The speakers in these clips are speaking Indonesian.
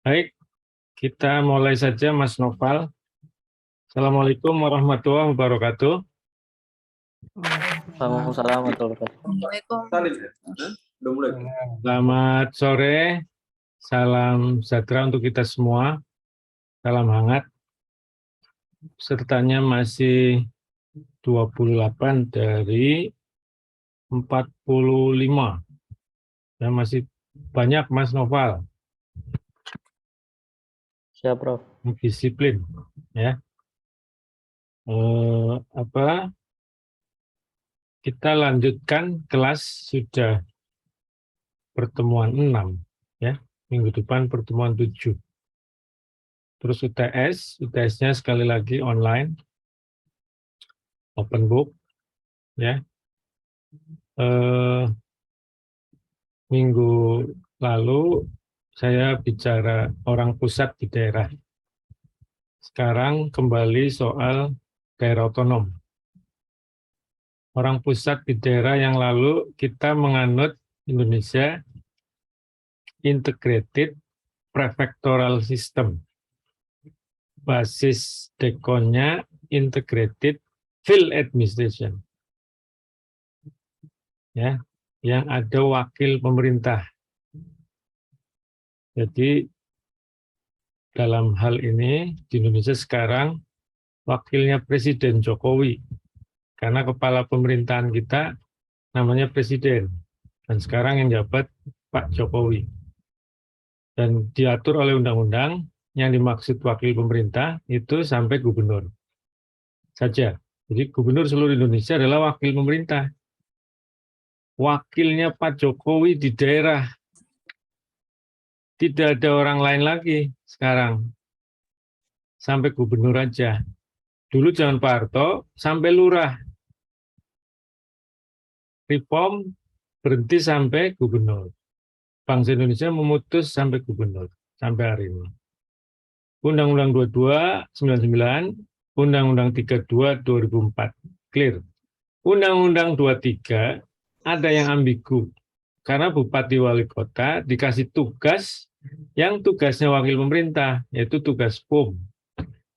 Baik, kita mulai saja Mas Noval. Assalamualaikum warahmatullahi wabarakatuh. Waalaikumsalam warahmatullahi wabarakatuh. Selamat sore, salam sejahtera untuk kita semua, salam hangat. Pesertanya masih 28 dari 45. Ya, masih banyak Mas Noval. Siap, Prof. Disiplin, ya. Kita lanjutkan kelas sudah pertemuan 6, ya. Minggu depan pertemuan 7. Terus UTS-nya sekali lagi online, open book, ya. Minggu lalu saya bicara orang pusat di daerah. Sekarang kembali soal daerah otonom. Orang pusat di daerah yang lalu kita menganut Indonesia Integrated Prefectoral System. Basis dekonnya Integrated Field Administration. Ya, yang ada wakil pemerintah. Jadi dalam hal ini di Indonesia sekarang wakilnya Presiden Jokowi. Karena kepala pemerintahan kita namanya Presiden. Dan sekarang yang jabat Pak Jokowi. Dan diatur oleh undang-undang yang dimaksud wakil pemerintah itu sampai gubernur saja. Jadi gubernur seluruh Indonesia adalah wakil pemerintah. Wakilnya Pak Jokowi di daerah. Tidak ada orang lain lagi sekarang. Sampai gubernur aja. Dulu zaman Pak Harto sampai lurah. Reform berhenti sampai gubernur. Bangsa Indonesia memutus sampai gubernur. Sampai hari ini. Undang-Undang 22/99, Undang-Undang 32 2004. Clear. Undang-Undang 23 ada yang ambigu. Karena Bupati Wali Kota dikasih tugas yang tugasnya wakil pemerintah, yaitu tugas PUM.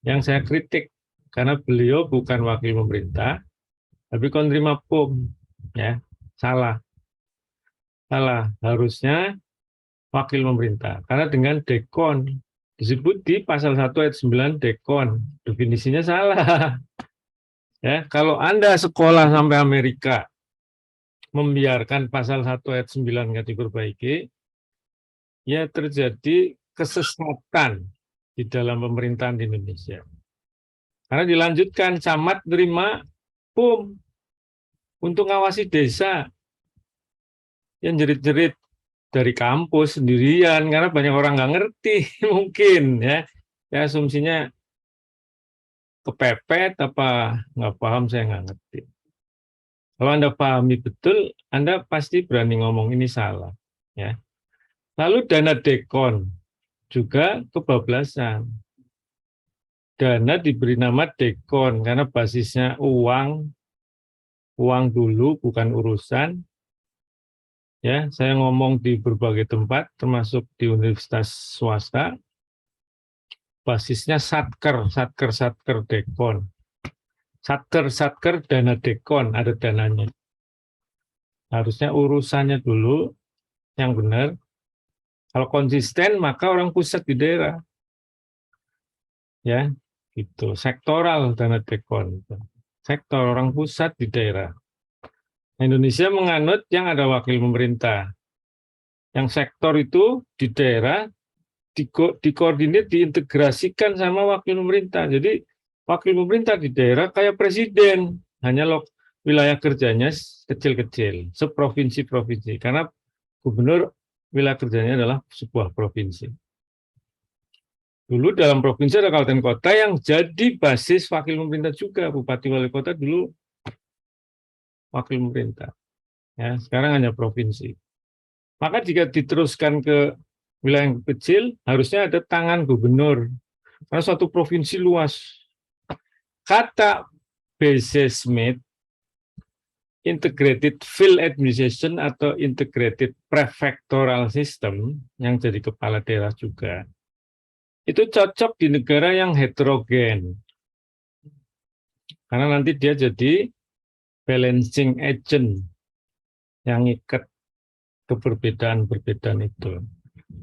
Yang saya kritik, karena beliau bukan wakil pemerintah, tapi penerima PUM. Ya, salah. Harusnya wakil pemerintah. Karena dengan dekon, disebut di pasal 1 ayat 9 dekon. Definisinya salah. Ya, kalau Anda sekolah sampai Amerika, membiarkan pasal 1 ayat 9 nggak diperbaiki, ya terjadi kesesatan di dalam pemerintahan di Indonesia. Karena dilanjutkan, camat terima PUM untuk ngawasi desa. Yang jerit-jerit dari kampus sendirian, karena banyak orang nggak ngerti mungkin. Ya asumsinya kepepet apa nggak paham, saya nggak ngerti. Kalau Anda pahami betul, Anda pasti berani ngomong ini salah. Ya. Lalu dana dekon juga kebablasan. Dana diberi nama dekon karena basisnya uang dulu bukan urusan. Ya, saya ngomong di berbagai tempat, termasuk di universitas swasta, basisnya satker dekon. Satker dana dekon, ada dananya. Harusnya urusannya dulu yang benar. Kalau konsisten, maka orang pusat di daerah. Ya, gitu. Sektoral dana dekon. Sektor orang pusat di daerah. Indonesia menganut yang ada wakil pemerintah. Yang sektor itu di daerah dikoordinir, diintegrasikan sama wakil pemerintah. Jadi wakil pemerintah di daerah kayak presiden, hanya wilayah kerjanya kecil-kecil, seprovinsi-provinsi. Karena gubernur wilayah kerjanya adalah sebuah provinsi. Dulu dalam provinsi ada kabupaten kota yang jadi basis wakil pemerintah juga. Bupati wali kota dulu wakil pemerintah. Ya, sekarang hanya provinsi. Maka jika diteruskan ke wilayah yang kecil, harusnya ada tangan gubernur. Karena suatu provinsi luas. Kata B.C. Smith, Integrated Field Administration atau Integrated Prefectoral System, yang jadi kepala daerah juga, itu cocok di negara yang heterogen. Karena nanti dia jadi balancing agent yang ikat keperbedaan-perbedaan itu.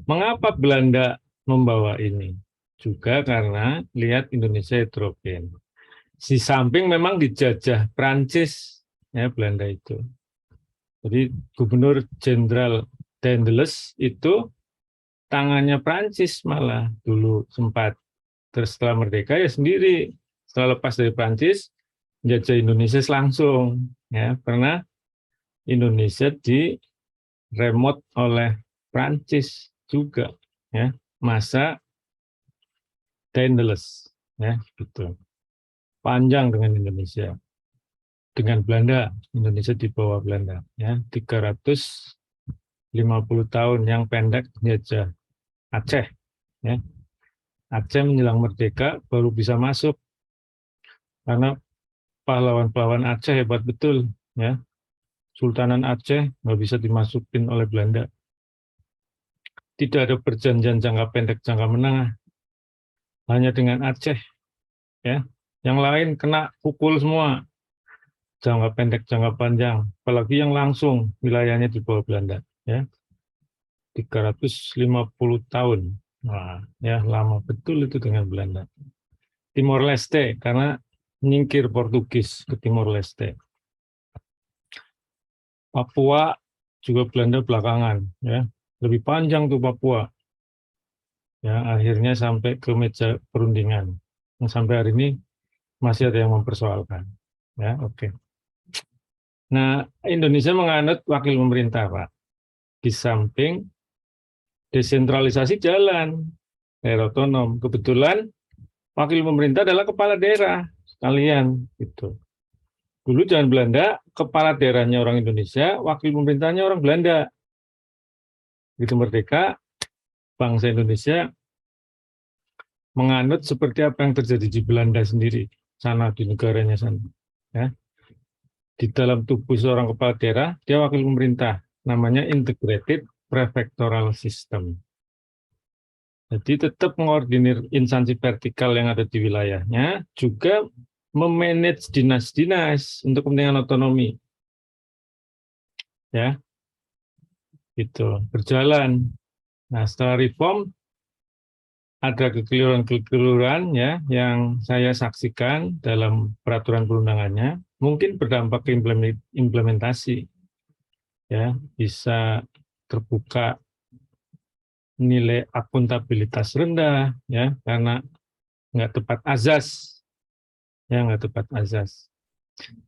Mengapa Belanda membawa ini? Juga karena lihat Indonesia heterogen. Di samping memang dijajah Prancis, ya Belanda itu. Jadi Gubernur Jenderal Daendels itu tangannya Prancis malah dulu sempat. Terus setelah merdeka ya sendiri. Setelah lepas dari Prancis, menjajah Indonesia langsung. Ya, karena Indonesia di remote oleh Prancis juga. Ya, masa Daendels, ya gitu. Panjang dengan Indonesia. Dengan Belanda, Indonesia di bawah Belanda, ya 350 tahun yang pendek menjajah Aceh, ya. Aceh menjelang merdeka baru bisa masuk karena pahlawan-pahlawan Aceh hebat betul, ya. Sultanan Aceh nggak bisa dimasukin oleh Belanda. Tidak ada perjanjian jangka pendek, jangka menengah, hanya dengan Aceh, ya. Yang lain kena pukul semua, jangka pendek, jangka panjang, apalagi yang langsung wilayahnya di bawah Belanda, ya. 350 tahun. Wah, ya lama betul itu dengan Belanda. Timor Leste karena menyingkir Portugis ke Timor Leste. Papua juga Belanda belakangan, ya. Lebih panjang tuh Papua. Ya, akhirnya sampai ke meja perundingan. Yang sampai hari ini masih ada yang mempersoalkan. Ya, oke. Nah, Indonesia menganut wakil pemerintah, Pak. Di samping desentralisasi jalan, daerah otonom. Kebetulan wakil pemerintah adalah kepala daerah sekalian gitu. Dulu zaman Belanda, kepala daerahnya orang Indonesia, wakil pemerintahnya orang Belanda. Begitu merdeka, bangsa Indonesia menganut seperti apa yang terjadi di Belanda sendiri, sana di negaranya sana. Ya. Di dalam tubuh seorang kepala daerah, dia wakil pemerintah, namanya Integrated Prefectoral System. Jadi tetap mengordinir instansi vertikal yang ada di wilayahnya, juga memanage dinas-dinas untuk kepentingan otonomi. Ya, itu berjalan. Nah, setelah reform ada kekeliruan-kekeliruan ya yang saya saksikan dalam peraturan perundangannya, mungkin berdampak ke implementasi. Ya, bisa terbuka nilai akuntabilitas rendah ya karena nggak tepat azas, ya nggak tepat azas.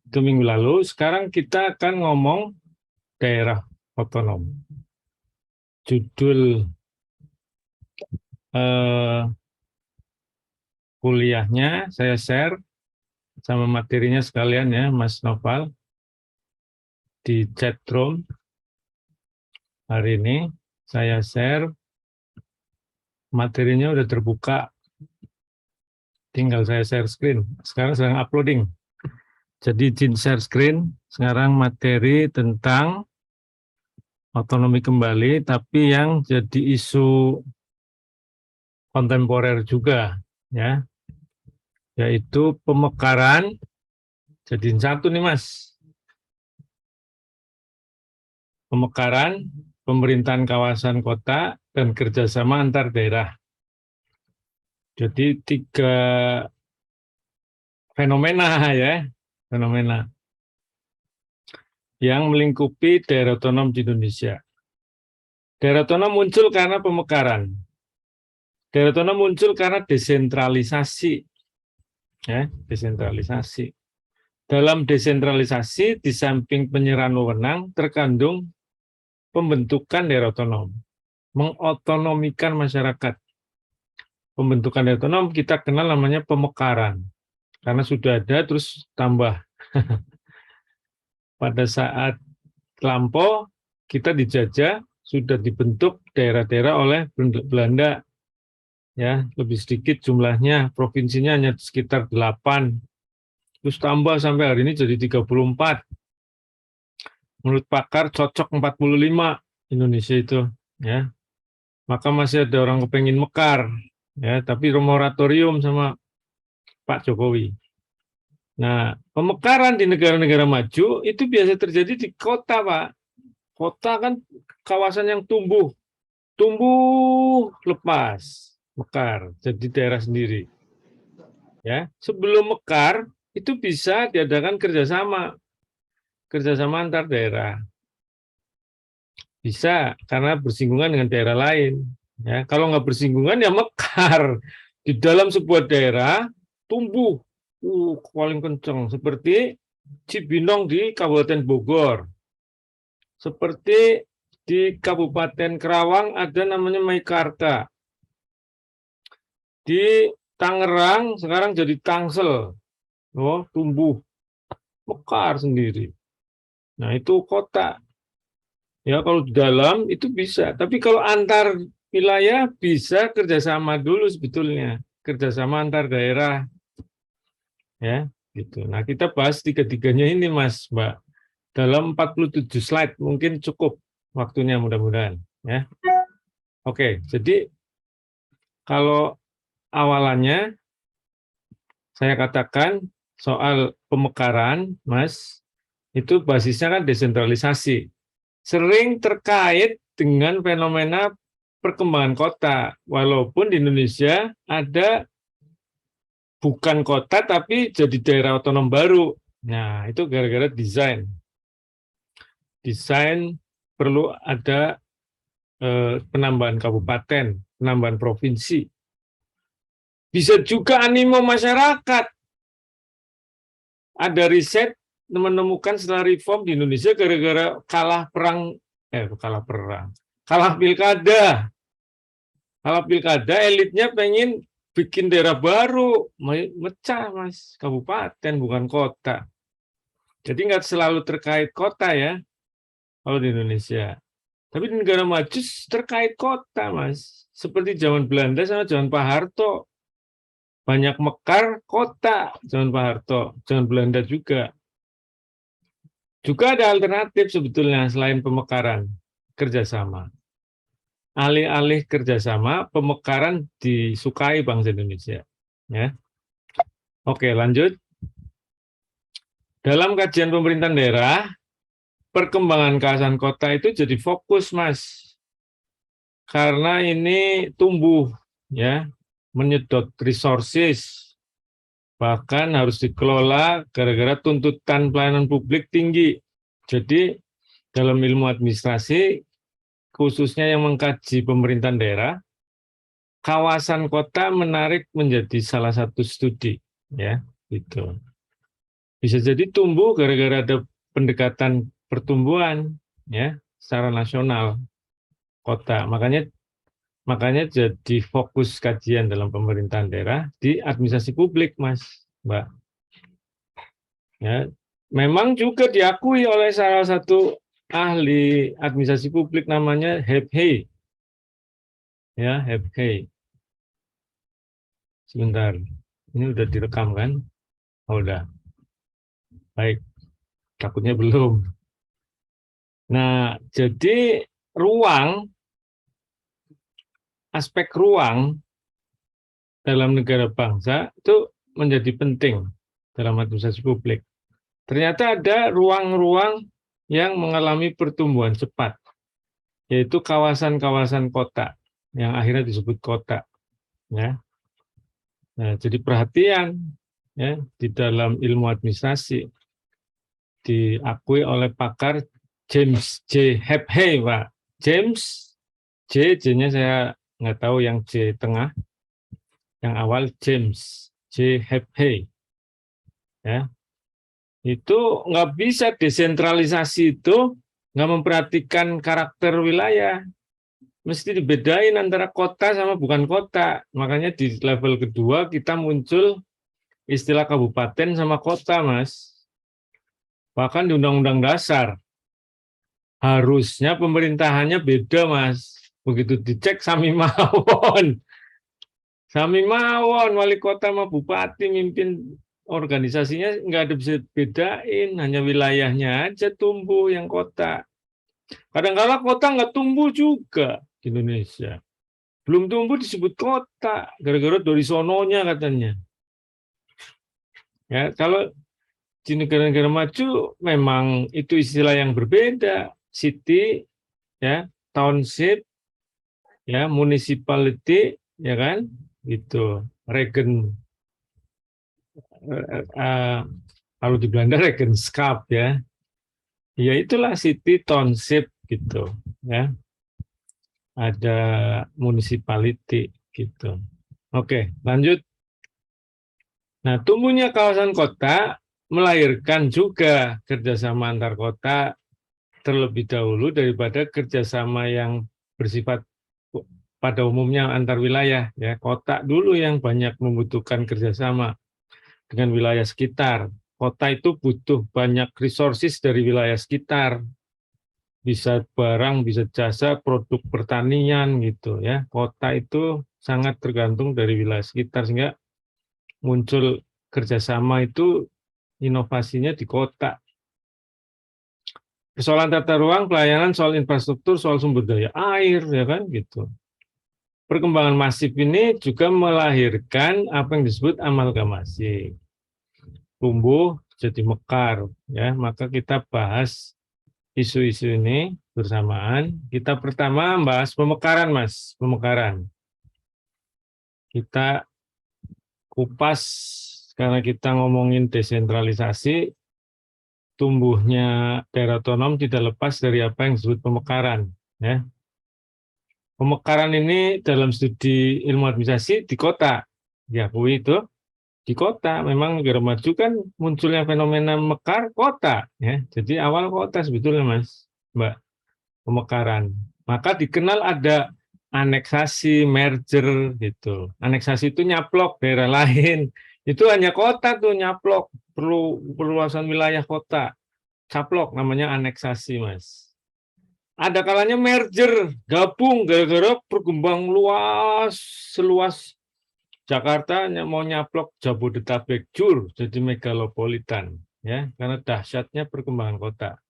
Itu minggu lalu. Sekarang kita akan ngomong daerah otonom. Judul kuliahnya saya share sama materinya sekalian ya, Mas Noval, di chat room hari ini. Saya share materinya udah terbuka. Tinggal saya share screen. Sekarang sedang uploading. Jadi izin share screen. Sekarang materi tentang otonomi kembali, tapi yang jadi isu kontemporer juga, ya, yaitu pemekaran. Jadi satu nih Mas, pemekaran, pemerintahan kawasan kota, dan kerjasama antar daerah. Jadi tiga fenomena ya, fenomena yang melingkupi daerah otonom di Indonesia. Daerah otonom muncul karena pemekaran. Daerah otonom muncul karena desentralisasi. Ya, desentralisasi. Dalam desentralisasi, di samping penyerahan wewenang, terkandung pembentukan daerah otonom. Mengotonomikan masyarakat. Pembentukan daerah otonom kita kenal namanya pemekaran. Karena sudah ada, terus tambah. Pada saat lampau, kita dijajah, sudah dibentuk daerah-daerah oleh Belanda. Ya, lebih sedikit jumlahnya, provinsinya hanya sekitar 8. Terus tambah sampai hari ini jadi 34. Menurut pakar cocok 45 Indonesia itu, ya. Maka masih ada orang kepengen mekar, ya, tapi moratorium sama Pak Jokowi. Nah, pemekaran di negara-negara maju itu biasa terjadi di kota, Pak. Kota kan kawasan yang tumbuh lepas, mekar, jadi daerah sendiri. Ya, sebelum mekar itu bisa diadakan kerjasama antar daerah. Bisa karena bersinggungan dengan daerah lain. Ya, kalau nggak bersinggungan ya mekar. Di dalam sebuah daerah tumbuh paling kencang seperti Cibinong di Kabupaten Bogor. Seperti di Kabupaten Kerawang ada namanya Meikarta. Di Tangerang sekarang jadi Tangsel. Oh, tumbuh mekar sendiri. Nah, itu kota. Ya, kalau di dalam itu bisa. Tapi kalau antar wilayah bisa kerjasama dulu sebetulnya. Kerjasama antar daerah. Ya, gitu. Nah, kita bahas tiga-tiganya ini, Mas, Mbak. Dalam 47 slide mungkin cukup waktunya mudah-mudahan. Ya. Oke, jadi kalau awalannya saya katakan soal pemekaran, Mas, itu basisnya kan desentralisasi. Sering terkait dengan fenomena perkembangan kota, walaupun di Indonesia ada bukan kota tapi jadi daerah otonom baru. Nah, itu gara-gara desain. Desain perlu ada penambahan kabupaten, penambahan provinsi. Bisa juga animo masyarakat. Ada riset menemukan setelah reform di Indonesia gara-gara kalah pilkada. Kalah pilkada, elitnya pengen bikin daerah baru, mecah, Mas, kabupaten bukan kota. Jadi nggak selalu terkait kota ya, kalau di Indonesia. Tapi di negara maju terkait kota, Mas. Seperti zaman Belanda sama zaman Pak Harto. Banyak mekar kota zaman Pak Harto, zaman Belanda juga. Juga ada alternatif sebetulnya selain pemekaran, kerjasama. Alih-alih kerjasama, pemekaran disukai bangsa Indonesia. Ya. Oke, lanjut. Dalam kajian pemerintahan daerah, perkembangan kawasan kota itu jadi fokus, Mas. Karena ini tumbuh, ya, menyedot resources, bahkan harus dikelola gara-gara tuntutan pelayanan publik tinggi. Jadi dalam ilmu administrasi, khususnya yang mengkaji pemerintahan daerah, kawasan kota menarik menjadi salah satu studi, ya, gitu. Bisa jadi tumbuh gara-gara ada pendekatan pertumbuhan, ya, secara nasional kota. Makanya jadi fokus kajian dalam pemerintahan daerah di administrasi publik, Mas, Mbak. Ya, memang juga diakui oleh salah satu ahli administrasi publik namanya Hebhey. Ya, Hebhey. Sebentar, ini udah direkam kan? Oh, udah. Baik, takutnya belum. Nah, jadi aspek ruang dalam negara bangsa itu menjadi penting dalam administrasi publik. Ternyata ada ruang-ruang yang mengalami pertumbuhan cepat, yaitu kawasan-kawasan kota, yang akhirnya disebut kota. Ya. Nah, jadi perhatian ya, di dalam ilmu administrasi diakui oleh pakar James J. Hebhey, Pak. James J-nya saya nggak tahu yang J tengah, yang awal James J. Hebhey. Ya, itu nggak bisa desentralisasi itu nggak memperhatikan karakter wilayah. Mesti dibedain antara kota sama bukan kota. Makanya di level kedua kita muncul istilah kabupaten sama kota, Mas. Bahkan di Undang-Undang Dasar harusnya pemerintahannya beda, Mas. Begitu dicek Sami Mawon. Sami Mawon, wali kota sama bupati mimpin organisasinya nggak ada bisa bedain, hanya wilayahnya aja tumbuh yang kota. Kadang-kadang kota nggak tumbuh juga di Indonesia. Belum tumbuh disebut kota, gara-gara dari sononya katanya. Ya, kalau di negara-negara maju memang itu istilah yang berbeda. City, ya, township, ya, municipality, ya kan, gitu. Regen, kalau di Belanda Regenskap, ya, ya itulah city, township, gitu, ya. Ada municipality, gitu. Oke, lanjut. Nah, tumbuhnya kawasan kota melahirkan juga kerjasama antar kota terlebih dahulu daripada kerjasama yang bersifat pada umumnya antar wilayah. Ya, kota dulu yang banyak membutuhkan kerjasama dengan wilayah sekitar. Kota itu butuh banyak resources dari wilayah sekitar, bisa barang, bisa jasa, produk pertanian gitu ya. Kota itu sangat tergantung dari wilayah sekitar sehingga muncul kerjasama itu inovasinya di kota. Persoalan tata ruang, pelayanan, soal infrastruktur, soal sumber daya air, ya kan gitu. Perkembangan masif ini juga melahirkan apa yang disebut amalgamasi. Tumbuh jadi mekar, ya. Maka kita bahas isu-isu ini bersamaan. Kita pertama bahas pemekaran, Mas, pemekaran. Kita kupas karena kita ngomongin desentralisasi, tumbuhnya daerah otonom tidak lepas dari apa yang disebut pemekaran. Ya. Pemekaran ini dalam studi ilmu administrasi di kota, diakui itu di kota. Memang negara maju kan munculnya fenomena mekar kota, ya. Jadi awal kota sebetulnya, Mas, Mbak, pemekaran. Maka dikenal ada aneksasi, merger gitu. Aneksasi itu nyaplok daerah lain. Itu hanya kota tuh nyaplok, perlu perluasan wilayah kota. Caplok namanya aneksasi, Mas. Ada kalanya merger, gabung gara-gara berkembang luas, seluas Jakarta mau nyaplok Jabodetabek jur jadi megalopolitan, ya, karena dahsyatnya perkembangan kota.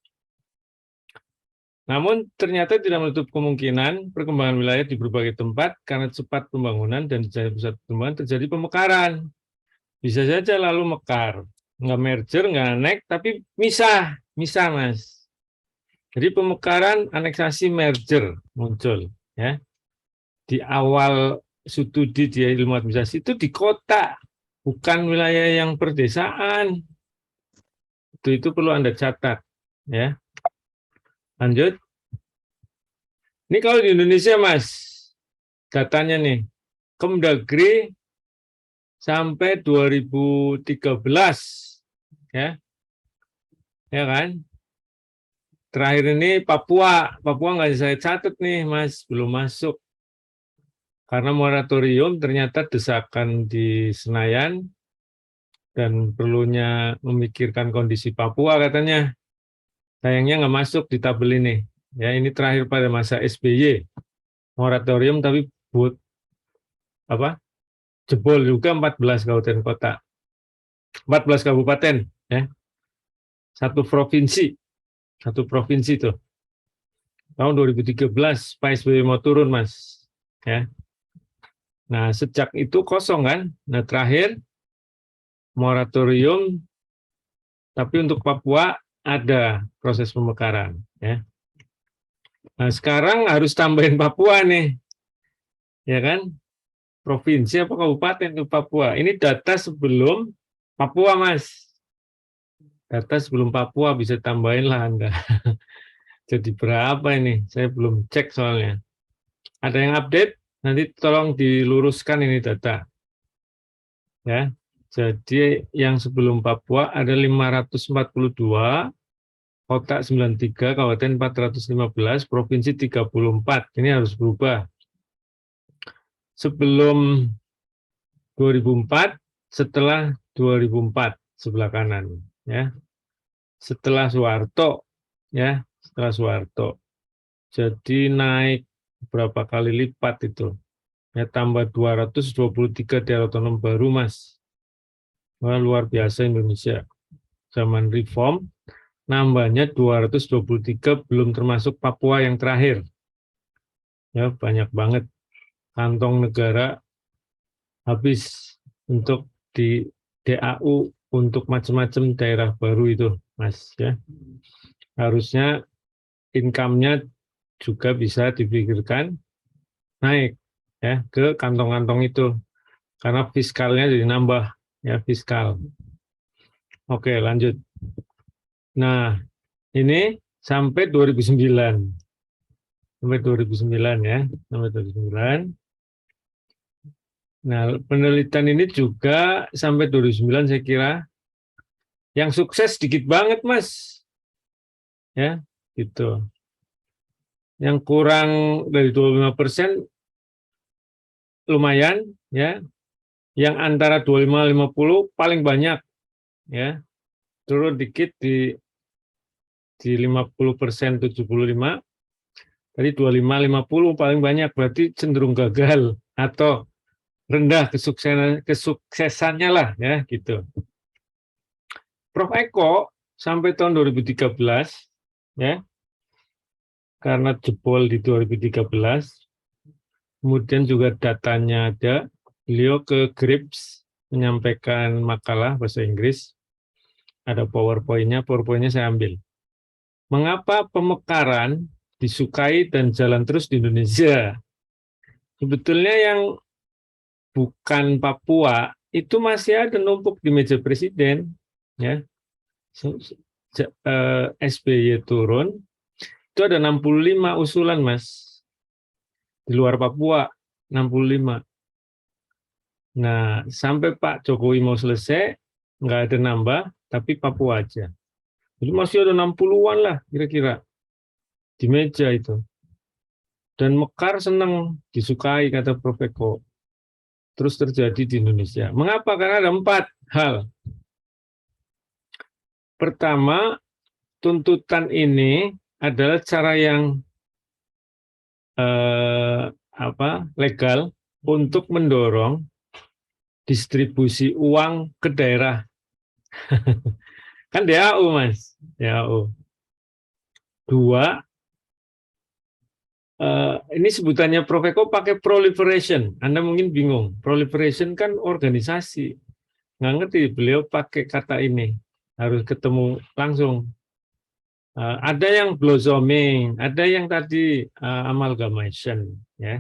Namun ternyata tidak menutup kemungkinan perkembangan wilayah di berbagai tempat karena cepat pembangunan dan di pusat pertumbuhan terjadi pemekaran. Bisa saja lalu mekar, nggak merger, nggak anek, tapi misah, Mas. Jadi pemekaran, aneksasi, merger muncul, ya. Di awal studi di ilmu administrasi itu di kota, bukan wilayah yang perdesaan. Itu perlu Anda catat, ya. Lanjut. Ini kalau di Indonesia, Mas, datanya nih, Kemdagri sampai 2013, ya, ya kan? Terakhir ini Papua nggak saya catat nih, Mas, belum masuk. Karena moratorium ternyata desakan di Senayan dan perlunya memikirkan kondisi Papua katanya. Sayangnya nggak masuk di tabel ini. Ya, ini terakhir pada masa SBY. Moratorium tapi buat apa? Jebol juga 14 kabupaten kota. 14 kabupaten, ya. Satu provinsi tuh. Tahun 2013 Pak SBY mau turun, Mas. Ya. Nah, sejak itu kosong kan? Nah, terakhir moratorium tapi untuk Papua ada proses pemekaran, ya. Nah, sekarang harus tambahin Papua nih. Ya kan? Provinsi apa kabupaten itu Papua. Ini data sebelum Papua, Mas. Data sebelum Papua bisa tambahin lah Anda. Jadi berapa ini? Saya belum cek soalnya. Ada yang update? Nanti tolong diluruskan ini data. Ya. Jadi yang sebelum Papua ada 542, kota 93, kabupaten 415, provinsi 34. Ini harus berubah. Sebelum 2004, setelah 2004 sebelah kanan, ya. Setelah Soeharto, ya, setelah Soeharto. Jadi naik berapa kali lipat itu. Ya, tambah 223 daerah otonom baru, Mas. Wah, luar biasa Indonesia. Zaman reform nambahnya 223 belum termasuk Papua yang terakhir. Ya, banyak banget. kantong negara habis untuk di DAU untuk macam-macam daerah baru itu, Mas, ya. Harusnya income-nya juga bisa dipikirkan naik ya ke kantong-kantong itu karena fiskalnya jadi nambah ya, fiskal. Oke, lanjut. Nah, ini sampai 2009. Sampai 2009 ya, sampai 2009. Nah, penelitian ini juga sampai 2009 saya kira yang sukses dikit banget, Mas. Ya, gitu. Yang kurang dari 25% lumayan ya. Yang antara 25-50 paling banyak ya. Turun dikit di 50%, 75. Tadi 25-50 paling banyak, berarti cenderung gagal atau rendah kesuksesannya lah ya gitu. Prof Eko sampai tahun 2013 ya, karena jebol di 2013, kemudian juga datanya ada, beliau ke Grips menyampaikan makalah bahasa Inggris, ada PowerPoint-nya saya ambil. Mengapa pemekaran disukai dan jalan terus di Indonesia? Sebetulnya yang bukan Papua itu masih ada numpuk di meja presiden, ya. SBY turun, itu ada 65 usulan, Mas. Di luar Papua, 65. Nah, sampai Pak Jokowi mau selesai, nggak ada nambah, tapi Papua aja. Jadi masih ada 60-an lah kira-kira di meja itu. Dan Mekar senang, disukai, kata Prof. Eko. Terus terjadi di Indonesia. Mengapa? Karena ada 4 hal. Pertama, tuntutan ini adalah cara yang legal untuk mendorong distribusi uang ke daerah. Kan DAU, Mas. DAU. 2, ini sebutannya Prof. Eko pakai proliferation. Anda mungkin bingung. Proliferation kan organisasi. Nggak ngerti, beliau pakai kata ini. Harus ketemu langsung. Ada yang blossoming, ada yang tadi amalgamation. Ya.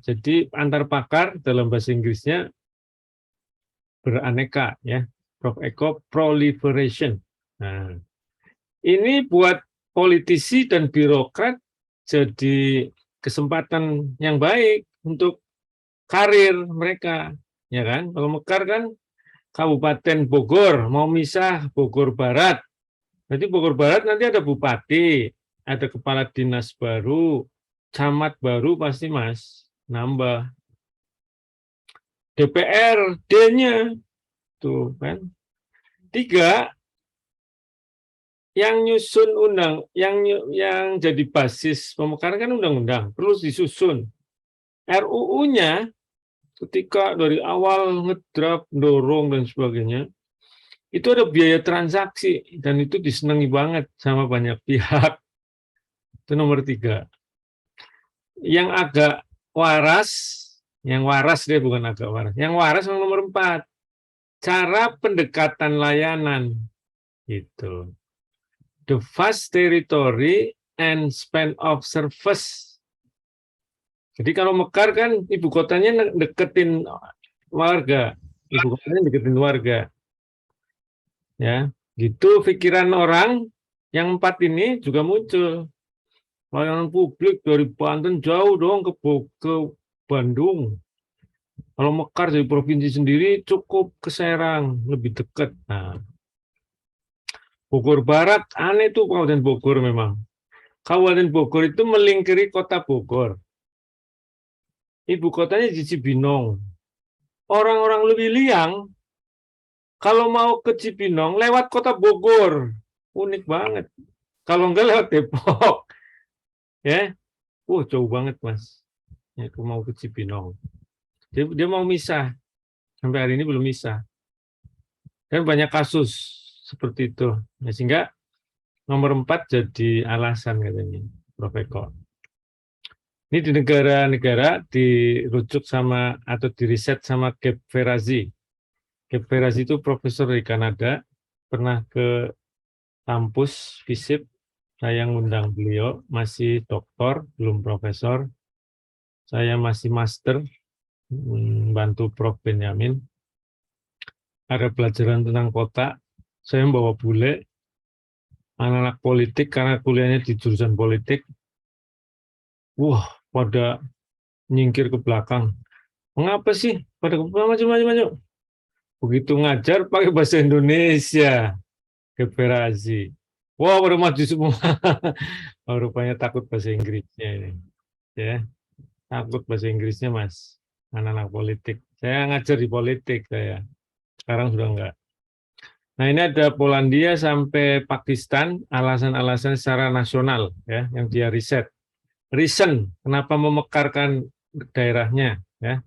Jadi antar pakar dalam bahasa Inggrisnya beraneka. Ya. Prof. Eko proliferation. Nah, ini buat politisi dan birokrat jadi kesempatan yang baik untuk karir mereka, ya kan? Kalau Mekar kan Kabupaten Bogor mau misah Bogor Barat, berarti Bogor Barat nanti ada bupati, ada kepala dinas baru, camat baru pasti, Mas, nambah. DPRD-nya tuh kan. 3, yang nyusun yang jadi basis pemekaran kan undang-undang, perlu disusun. RUU-nya ketika dari awal ngedraft, dorong dan sebagainya, itu ada biaya transaksi dan itu disenangi banget sama banyak pihak. Itu nomor 3. Yang agak waras, yang waras dia bukan agak waras. Yang waras nomor 4. Cara pendekatan layanan itu. The vast territory and span of service. Jadi kalau Mekar kan ibu kotanya deketin warga, ibu kotanya deketin warga, ya, gitu pikiran orang. Yang 4 ini juga muncul. Layanan publik dari Banten jauh dong ke Bandung. Kalau Mekar dari provinsi sendiri cukup ke Serang, lebih dekat. Nah, Bogor Barat aneh tuh Kabupaten Bogor memang. Kabupaten Bogor itu melingkari kota Bogor. Ibu kotanya di Cibinong. Orang-orang lebih liang, kalau mau ke Cibinong, lewat kota Bogor. Unik banget. Kalau enggak lewat Depok. Ya, jauh banget, Mas. Ya, aku mau ke Cibinong. Dia mau misah. Sampai hari ini belum misah. Dan banyak kasus seperti itu. Ya, sehingga nomor 4 jadi alasan katanya, Prof. Eko. Ini di negara-negara dirujuk sama atau diriset sama Gabe Ferazi. Gabe Ferazi itu profesor di Kanada, pernah ke kampus FISIP, saya ngundang beliau, masih doktor, belum profesor. Saya masih master, bantu Prof. Benyamin. Ada pelajaran tentang kota, saya membawa bule, anak-anak politik, karena kuliahnya di jurusan politik. Wah, pada nyingkir ke belakang. Mengapa sih? Pada maju. Begitu ngajar pakai bahasa Indonesia, Ferazi. Wah, pada maju semua. Oh, rupanya takut bahasa Inggrisnya ini. Ya, takut bahasa Inggrisnya, Mas. Anak-anak politik. Saya ngajar di politik saya. Sekarang sudah enggak. Nah, ini ada Polandia sampai Pakistan, alasan-alasan secara nasional ya yang dia riset. Reason kenapa memekarkan daerahnya ya.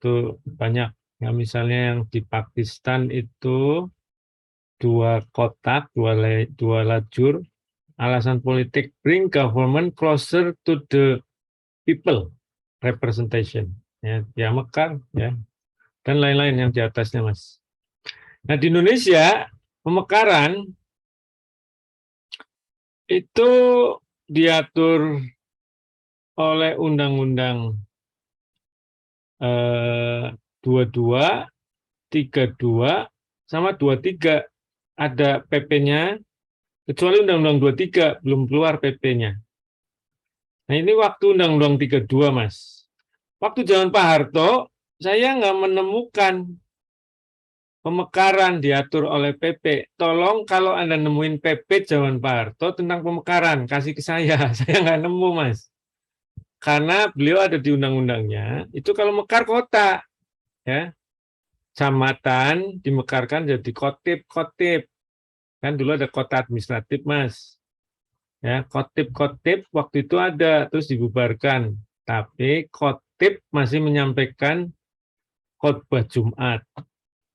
Itu banyak. Ya, misalnya yang di Pakistan itu 2 kotak, 2 lajur, alasan politik, bring government closer to the people, representation. Ya, dia mekar ya, dan lain-lain yang di atasnya, Mas. Nah, di Indonesia pemekaran itu diatur oleh Undang-Undang 22, 32, sama 23. Ada PP-nya, kecuali Undang-Undang 23 belum keluar PP-nya. Nah, ini waktu Undang-Undang 32, Mas. Waktu zaman Pak Harto, saya nggak menemukan pemekaran diatur oleh PP. Tolong kalau Anda nemuin PP zaman Pak Harto tentang pemekaran, kasih ke saya. Saya nggak nemu, Mas. Karena beliau ada di undang-undangnya, itu kalau mekar kota, ya, kecamatan dimekarkan jadi kotip. Kan dulu ada kota administratif, Mas. Ya, kotip waktu itu ada, terus dibubarkan. Tapi kotip masih menyampaikan khotbah Jumat.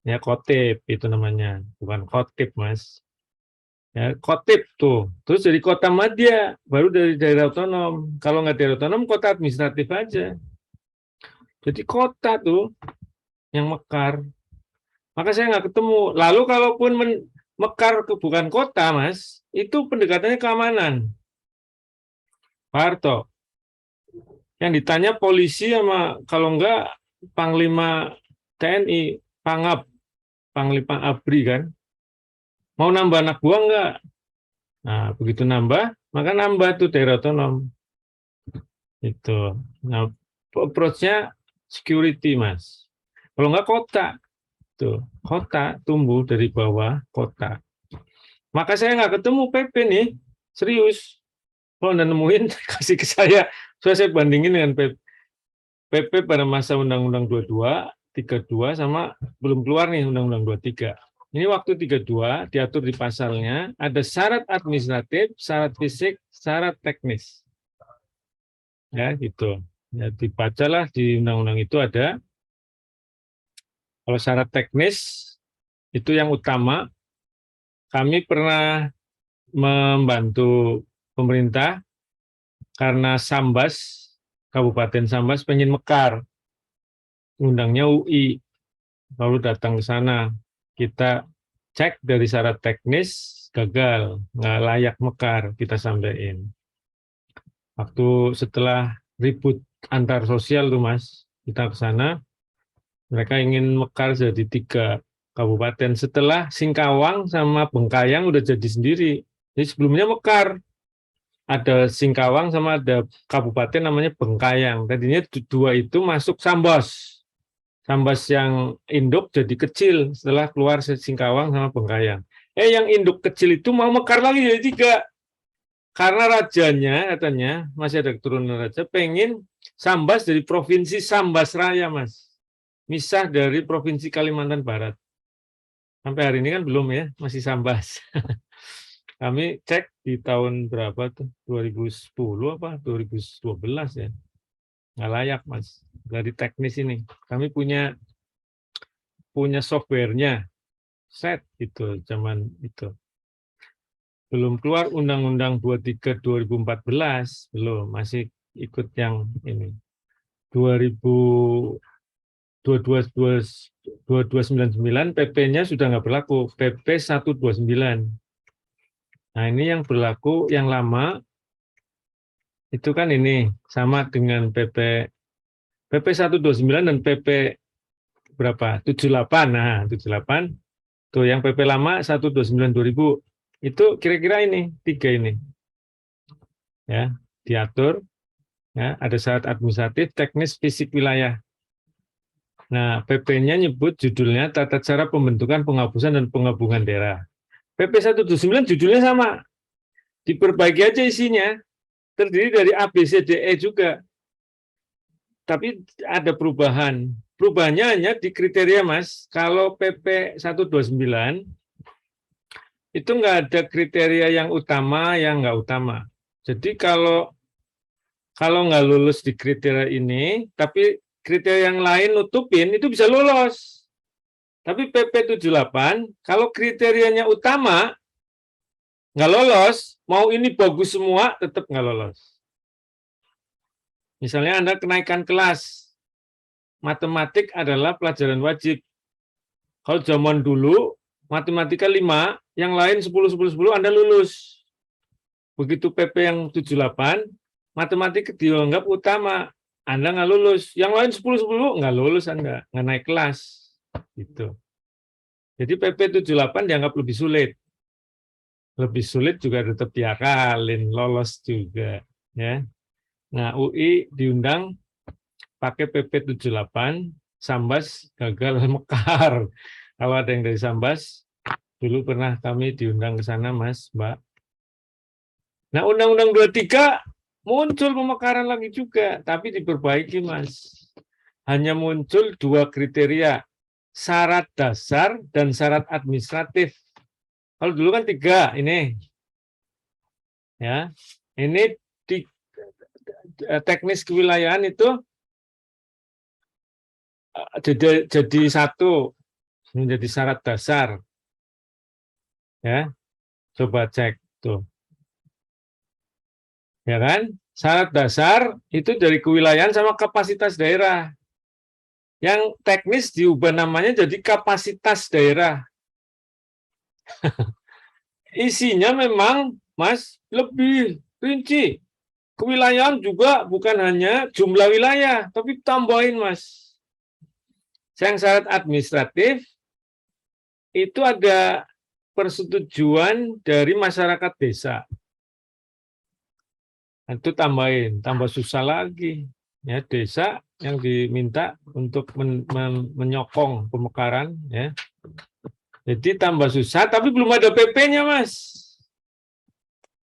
Ya, kotip itu namanya, bukan kotip, Mas. Ya, kotip tuh. Terus jadi kota madya, baru dari daerah otonom. Kalau nggak daerah otonom, kota administratif aja. Jadi kota tuh yang mekar. Maka saya nggak ketemu. Lalu kalaupun mekar ke bukan kota, Mas, itu pendekatannya keamanan. Pak Harto. Yang ditanya polisi sama kalau enggak Panglima TNI, Pangap, Panglima ABRI kan. Mau nambah anak buah enggak? Nah, begitu nambah, maka nambah tuh daerah otonom. Itu. Nah, approach-nya security, Mas. Kalau enggak kota. Tuh, kota tumbuh dari bawah kota. Maka saya nggak ketemu PP nih, serius. Kalau Anda nemuin, kasih ke saya. Saya bandingin dengan PP pada masa Undang-Undang 22, 32, sama belum keluar nih Undang-Undang 23. Ini waktu 32 diatur di pasalnya, ada syarat administratif, syarat fisik, syarat teknis. Ya, gitu. Ya, dibacalah di undang-undang itu ada. Kalau syarat teknis, itu yang utama. Kami pernah membantu pemerintah karena Sambas, Kabupaten Sambas pengen mekar. Undangnya UI. Lalu datang ke sana. Kita cek dari syarat teknis, gagal. Nggak layak mekar, kita sampaikan. Waktu setelah ribut antar sosial tuh, Mas, kita ke sana, mereka ingin mekar jadi 3 kabupaten. Setelah Singkawang sama Bengkayang udah jadi sendiri. Jadi sebelumnya mekar. Ada Singkawang sama ada kabupaten namanya Bengkayang. Tadinya 2 itu masuk Sambas. Sambas yang induk jadi kecil setelah keluar Singkawang sama Bengkayang. Yang induk kecil itu mau mekar lagi jadi 3. Karena rajanya katanya, masih ada keturunan raja, pengen Sambas dari provinsi Sambas Raya, Mas. Misah dari provinsi Kalimantan Barat. Sampai hari ini kan belum ya, masih Sambas. Kami cek di tahun berapa tuh, 2010 apa 2012 ya. Nggak layak, Mas. Dari teknis ini. Kami punya softwarenya, set gitu, zaman itu. Belum keluar Undang-Undang 23 2014, belum, masih ikut yang ini. 2299 PP-nya sudah nggak berlaku, PP 129. Nah, ini yang berlaku yang lama itu kan ini sama dengan PP 129 dan PP berapa? 78. Nah, 78 tuh yang PP lama 129 2000 itu kira-kira ini, tiga ini. Ya, diatur ya, ada syarat administratif, teknis, fisik wilayah. Nah, PP-nya nyebut judulnya Tata Cara Pembentukan, Penghapusan dan Penggabungan Daerah. PP 129 judulnya sama. Diperbaiki aja isinya. Terdiri dari A, B, C, D, E juga. Tapi ada perubahan. Perubahannya hanya di kriteria, Mas. Kalau PP 129 itu nggak ada kriteria yang utama, yang nggak utama. Jadi kalau nggak lulus di kriteria ini, tapi kriteria yang lain nutupin, itu bisa lolos. Tapi PP 78, kalau kriterianya utama, nggak lolos, mau ini bagus semua, tetap nggak lolos. Misalnya Anda kenaikan kelas, matematik adalah pelajaran wajib. Kalau zaman dulu, matematika 5, yang lain 10, 10, 10, Anda lulus. Begitu PP yang 78, matematika dianggap utama, Anda nggak lulus. Yang lain 10, 10, nggak lulus Anda, nggak naik kelas. Gitu. Jadi PP 78 dianggap lebih sulit. Lebih sulit juga tetap diakalin, lolos juga. Ya. Nah, UI diundang pakai PP 78, Sambas gagal mekar. Kalau ada yang dari Sambas, dulu pernah kami diundang ke sana, Mas, Mbak. Nah, Undang-Undang 23 muncul pemekaran lagi juga, tapi diperbaiki, Mas. Hanya muncul 2 kriteria, syarat dasar dan syarat administratif. Kalau dulu kan 3 ini. Ya. Ini di teknis kewilayahan itu jadi 1 menjadi syarat dasar. Ya. Coba cek tuh. Ya kan? Syarat dasar itu dari kewilayahan sama kapasitas daerah. Yang teknis diubah namanya jadi kapasitas daerah. Isinya memang, Mas, lebih rinci. Kewilayahan juga bukan hanya jumlah wilayah, tapi tambahin, Mas. Yang syarat administratif, itu ada persetujuan dari masyarakat desa. Itu tambahin, tambah susah lagi. Ya, desa yang diminta untuk menyokong pemekaran, ya. Jadi tambah susah, tapi belum ada PP-nya, Mas.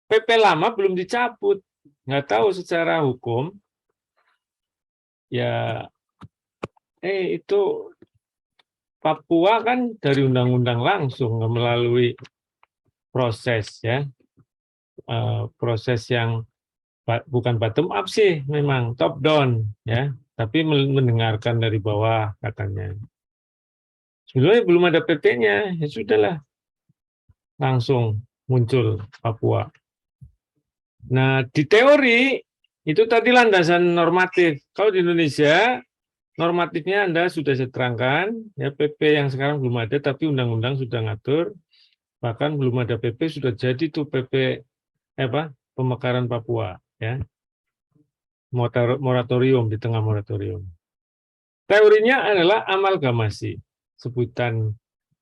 PP lama belum dicabut. Nggak tahu secara hukum, ya, itu Papua kan dari undang-undang langsung, nggak melalui proses, ya. Proses yang bukan bottom up sih, memang top down, ya. Tapi mendengarkan dari bawah katanya. Sebenarnya belum ada PP-nya, ya sudahlah, langsung muncul Papua. Nah, di teori itu tadi landasan normatif. Kalau di Indonesia normatifnya Anda sudah saya terangkan, ya, PP yang sekarang belum ada, tapi undang-undang sudah ngatur. Bahkan belum ada PP sudah jadi tuh PP pemekaran Papua, ya. Moratorium, di tengah moratorium. Teorinya adalah amalgamasi. Sebutan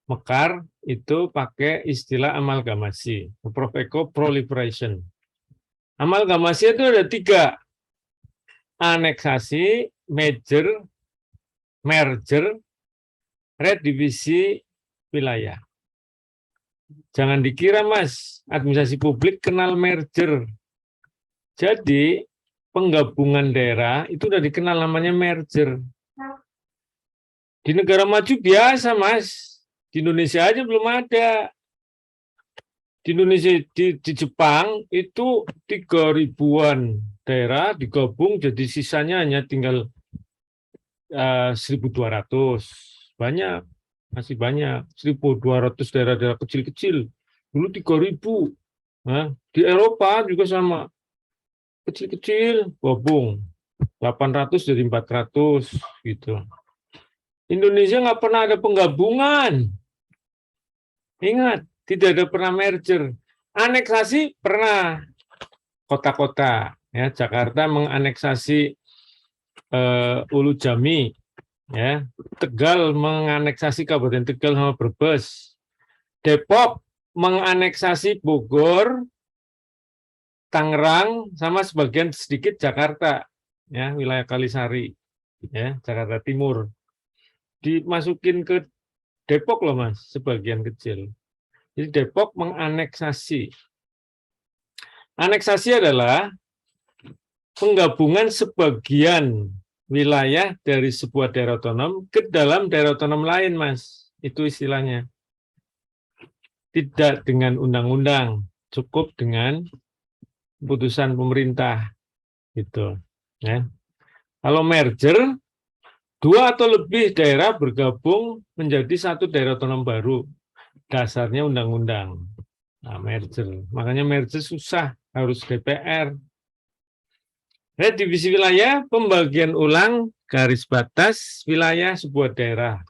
mekar itu pakai istilah amalgamasi, proliferation. Amalgamasi itu ada 3. Aneksasi, merger, redivisi wilayah. Jangan dikira, Mas, administrasi publik kenal merger. Jadi, penggabungan daerah itu udah dikenal namanya merger. Di negara maju biasa, Mas. Di Indonesia aja belum ada. Di Indonesia, di Jepang itu 3.000-an daerah digabung, jadi sisanya hanya tinggal 1.200. Banyak, masih banyak. 1.200 daerah-daerah kecil-kecil. Dulu 3.000. Nah, di Eropa juga sama. kecil-kecil, gabung. 800 jadi 400 gitu. Indonesia nggak pernah ada penggabungan. Ingat, tidak ada pernah merger. Aneksasi pernah kota-kota. Ya, Jakarta menganeksasi Ulu Jami. Ya, Tegal menganeksasi Kabupaten Tegal sama Brebes. Depok menganeksasi Bogor, Tangerang, sama sebagian sedikit Jakarta. Ya, wilayah Kalisari. Ya, Jakarta Timur. Dimasukin ke Depok loh Mas, sebagian kecil. Jadi Depok menganeksasi. Aneksasi adalah penggabungan sebagian wilayah dari sebuah daerah otonom ke dalam daerah otonom lain, Mas. Itu istilahnya. Tidak dengan undang-undang, cukup dengan putusan pemerintah. Gitu. Ya. Kalau merger, 2 atau lebih daerah bergabung menjadi satu daerah otonom baru. Dasarnya undang-undang. Nah, merger. Makanya merger susah, harus DPR. Divisi wilayah, pembagian ulang garis batas wilayah sebuah daerah.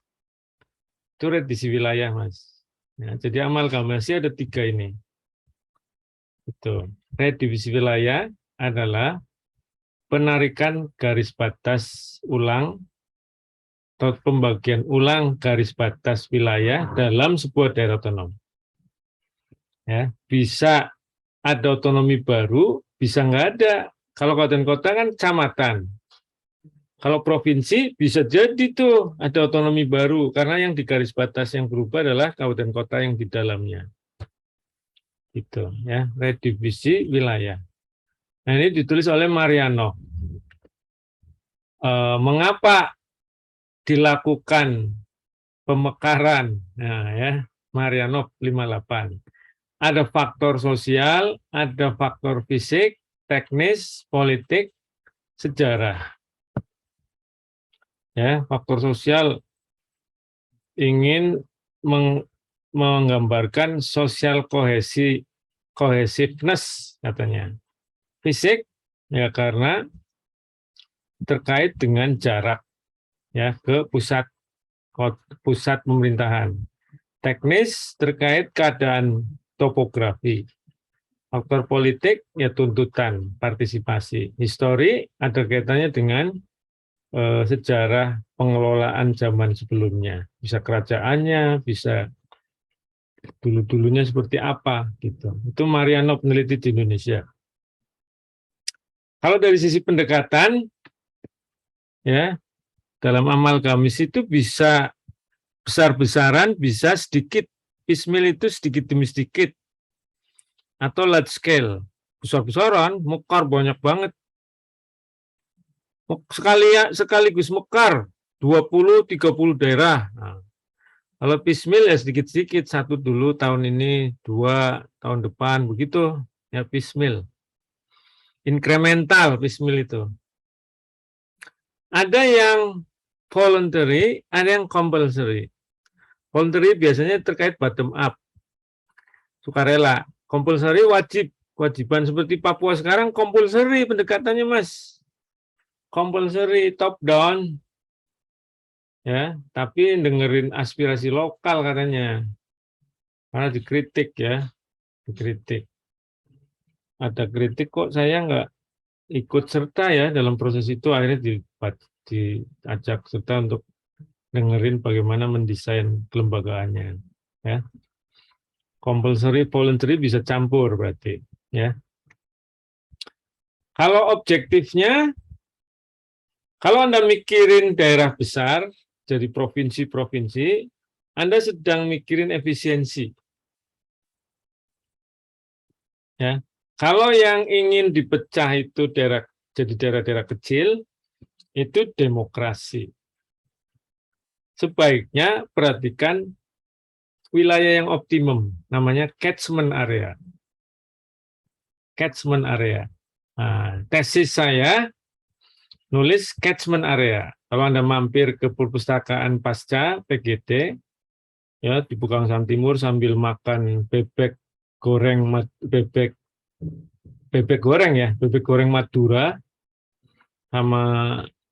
Itu revisi wilayah, Mas. Ya, jadi amalgamasi ada 3 ini. Itu. Redivisi wilayah adalah penarikan garis batas ulang atau pembagian ulang garis batas wilayah dalam sebuah daerah otonom. Ya, bisa ada otonomi baru, bisa nggak ada. Kalau kabupaten kota kan kecamatan. Kalau provinsi bisa jadi tuh ada otonomi baru karena yang di garis batas yang berubah adalah kabupaten kota yang di dalamnya. Itu ya, redivisi wilayah. Nah, ini ditulis oleh Mariano. Mengapa dilakukan pemekaran? Nah, ya, Mariano 58. Ada faktor sosial, ada faktor fisik, teknis, politik, sejarah. Ya, faktor sosial ingin menggambarkan sosial cohesiveness katanya. Fisik ya karena terkait dengan jarak ya ke pusat pemerintahan. Teknis terkait keadaan topografi. Faktor politik ya tuntutan partisipasi. Histori ada kaitannya dengan sejarah pengelolaan zaman sebelumnya. Bisa kerajaannya, bisa dulu-dulunya seperti apa gitu. Itu Mariano peneliti di Indonesia. Kalau dari sisi pendekatan ya dalam amalgamis itu bisa besar-besaran, bisa sedikit. Piecemeal itu sedikit demi sedikit. Atau large scale. Besar-besaran, mekar banyak banget. Sekaligus mekar 20-30 daerah. Nah, kalau piecemeal ya sedikit-sedikit, 1 dulu tahun ini, 2 tahun depan, begitu ya piecemeal. Incremental piecemeal itu. Ada yang voluntary, ada yang compulsory. Voluntary biasanya terkait bottom up, sukarela. Compulsory wajib, kewajiban seperti Papua sekarang compulsory pendekatannya Mas. Compulsory top down. Ya, tapi dengerin aspirasi lokal katanya. Karena dikritik ya, dikritik. Ada kritik kok saya nggak ikut serta ya dalam proses itu, akhirnya diajak serta untuk dengerin bagaimana mendesain kelembagaannya. Ya. Compulsory, voluntary bisa campur berarti. Ya. Kalau objektifnya, kalau Anda mikirin daerah besar, jadi provinsi-provinsi, Anda sedang mikirin efisiensi. Ya. Kalau yang ingin dipecah itu jadi daerah-daerah kecil, itu demokrasi. Sebaiknya perhatikan wilayah yang optimum, namanya catchment area. Catchment area. Nah, tesis saya nulis catchment area. Kalau Anda mampir ke perpustakaan pasca PGD, ya di Bukangsam Timur sambil makan bebek goreng, bebek bebek goreng ya, bebek goreng Madura sama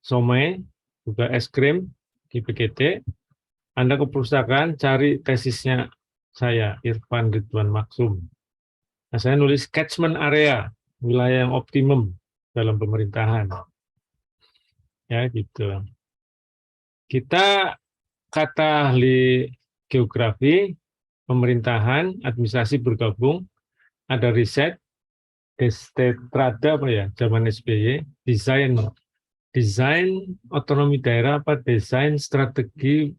somai, juga es krim di PGT. Anda ke perpustakaan cari tesisnya saya, Irfan Ridwan Maksum. Nah, saya nulis catchment area, wilayah yang optimum dalam pemerintahan. Ya, gitu. Kita kata ahli geografi, pemerintahan, administrasi bergabung, ada riset, Destetrada apa ya, zaman SBY, desain otonomi daerah apa desain strategi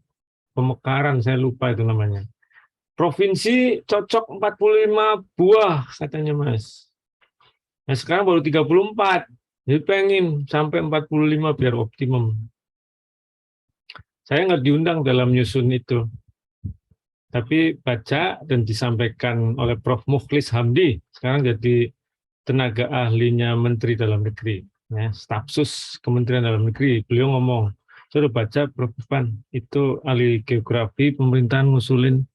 pemekaran, saya lupa itu namanya. Provinsi cocok 45 buah katanya Mas. Nah sekarang baru 34, jadi pengen sampai 45 biar optimum. Saya nggak diundang dalam nyusun itu, tapi baca dan disampaikan oleh Prof. Mukhlis Hamdi, sekarang jadi tenaga ahlinya Menteri Dalam Negeri, ya, Stafsus Kementerian Dalam Negeri. Beliau ngomong, saya udah baca Prof. Irfan, itu ahli geografi pemerintahan ngusulin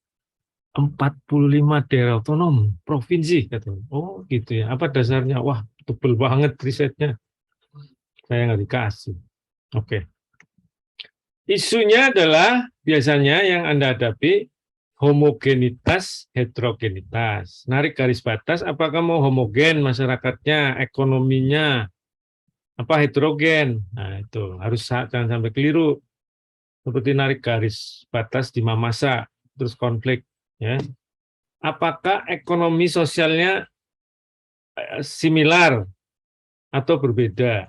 45 daerah otonom, provinsi, katanya. Oh gitu ya, apa dasarnya? Wah, tebel banget risetnya. Saya nggak dikasih. Oke. Isunya adalah biasanya yang Anda hadapi homogenitas, heterogenitas. Narik garis batas, apakah mau homogen masyarakatnya, ekonominya, apa heterogen? Nah itu harus jangan sampai keliru. Seperti narik garis batas di Mamasa, terus konflik. Ya. Apakah ekonomi sosialnya similar atau berbeda?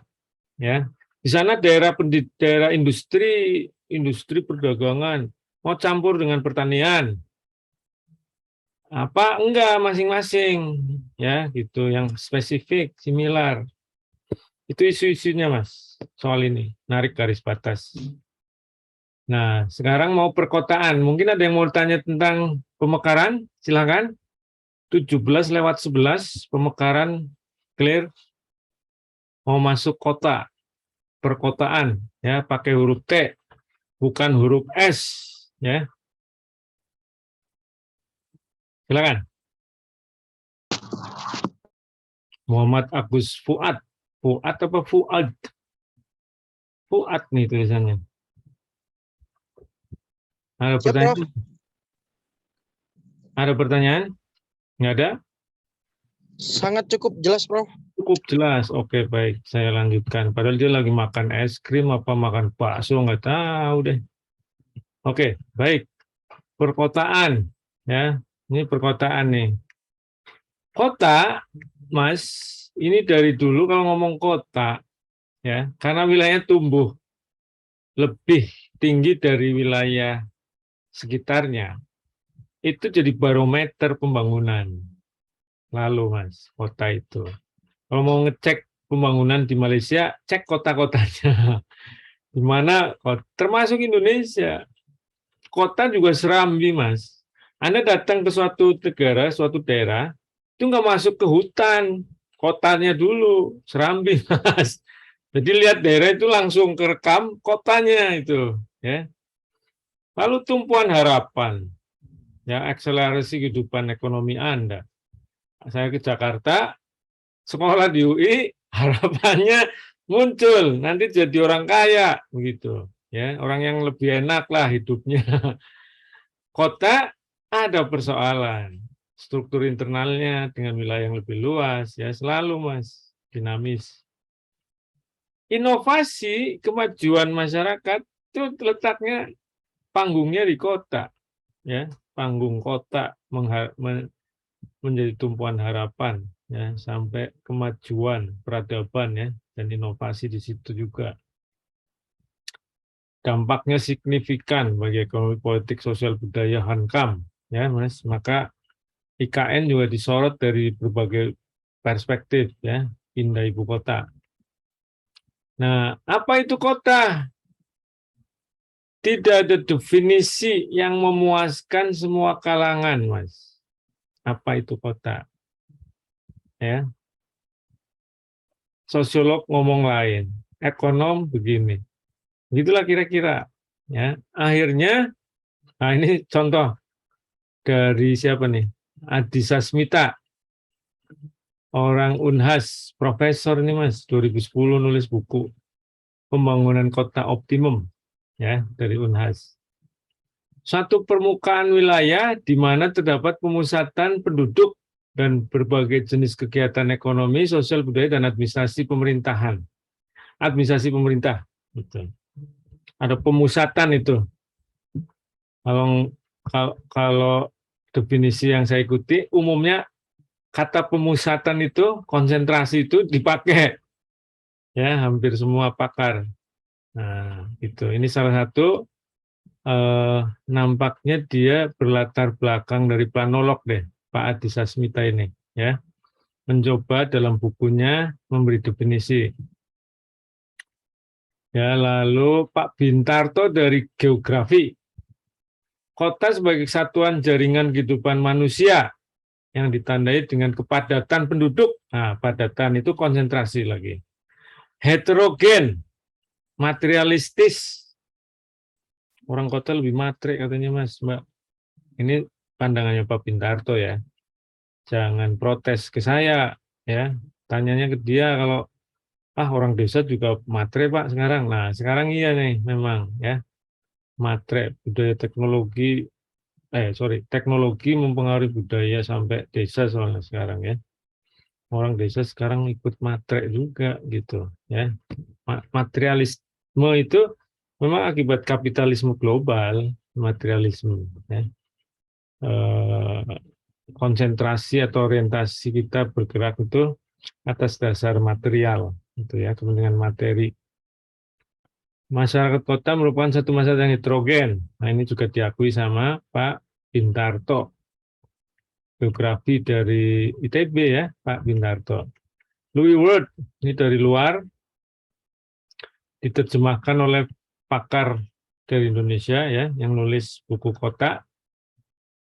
Ya, di sana daerah industri perdagangan mau campur dengan pertanian, apa enggak masing-masing, ya gitu, yang spesifik, similar. Itu isu-isunya Mas, soal ini, narik garis batas. Nah, sekarang mau perkotaan, mungkin ada yang mau tanya tentang pemekaran, silakan. 17:11, pemekaran clear, mau masuk kota, perkotaan, ya pakai huruf T, bukan huruf S, ya. Silakan. Muhammad Agus Fuad. Fuad apa Fuad? Fuad nih tulisannya. Ada pertanyaan? Ada pertanyaan? Nggak ada? Sangat cukup jelas, Prof. Cukup jelas. Oke, baik. Saya lanjutkan. Padahal dia lagi makan es krim apa makan bakso, nggak tahu deh. Oke, baik. Perkotaan. Ya, ini perkotaan nih. Kota, Mas, ini dari dulu kalau ngomong kota, ya, karena wilayahnya tumbuh lebih tinggi dari wilayah sekitarnya, itu jadi barometer pembangunan. Lalu Mas, kota itu. Kalau mau ngecek pembangunan di Malaysia, cek kota-kotanya. Di mana, termasuk Indonesia. Kota juga serambi Mas. Anda datang ke suatu negara, suatu daerah, itu nggak masuk ke hutan. Kotanya dulu, serambi Mas. Jadi lihat daerah itu langsung kerekam kotanya itu. Ya. Lalu tumpuan harapan. Ya, akselerasi kehidupan ekonomi Anda. Saya ke Jakarta, sekolah di UI, harapannya muncul nanti jadi orang kaya, begitu. Ya, orang yang lebih enak lah hidupnya. Kota ada persoalan, struktur internalnya dengan wilayah yang lebih luas, ya selalu Mas, dinamis. Inovasi kemajuan masyarakat itu letaknya panggungnya di kota, ya panggung kota menjadi tumpuan harapan, ya sampai kemajuan peradaban, ya dan inovasi di situ juga. Dampaknya signifikan bagi ekonomi, politik, sosial, budaya, hankam, ya Mas. Maka IKN juga disorot dari berbagai perspektif, ya pindah ibu kota. Nah, apa itu kota? Tidak ada definisi yang memuaskan semua kalangan, Mas. Apa itu kota? Ya. Sosiolog ngomong lain, ekonom begini. Begitulah kira-kira. Ya, akhirnya, nah ini contoh dari siapa nih? Adi Sasmita. orang Unhas, profesor ini Mas, 2010 nulis buku Pembangunan Kota Optimum ya dari Unhas. Satu permukaan wilayah di mana terdapat pemusatan penduduk dan berbagai jenis kegiatan ekonomi, sosial, budaya, dan administrasi pemerintahan. Administrasi pemerintah. Gitu. Ada pemusatan itu. Kalau definisi yang saya ikuti, umumnya kata pemusatan itu, konsentrasi itu dipakai. Ya, hampir semua pakar. Nah, itu. Ini salah satu nampaknya dia berlatar belakang dari planolog deh, Pak Adi Sasmita ini, ya, mencoba dalam bukunya memberi definisi. Ya, lalu Pak Bintarto dari geografi, kota sebagai satuan jaringan kehidupan manusia yang ditandai dengan kepadatan penduduk. Nah, padatan itu konsentrasi lagi. Heterogen, materialistis. Orang kota lebih matre katanya Mas, Mbak. Ini pandangannya Pak Bintarto ya. Jangan protes ke saya ya. Tanyanya ke dia kalau orang desa juga matre Pak sekarang. Nah, sekarang iya nih memang ya. Matre budaya teknologi teknologi mempengaruhi budaya sampai desa soalnya sekarang ya. Orang desa sekarang ikut matre juga gitu ya. Materialisme itu memang akibat kapitalisme global, materialisme ya. Konsentrasi atau orientasi kita bergerak itu atas dasar material gitu ya, kepentingan materi. Masyarakat kota merupakan satu masyarakat yang heterogen. Nah, ini juga diakui sama Pak Bintarto. Biografi dari ITB ya, Pak Bintarto. Louis Ward, ini dari luar, diterjemahkan oleh pakar dari Indonesia ya, yang nulis buku kota.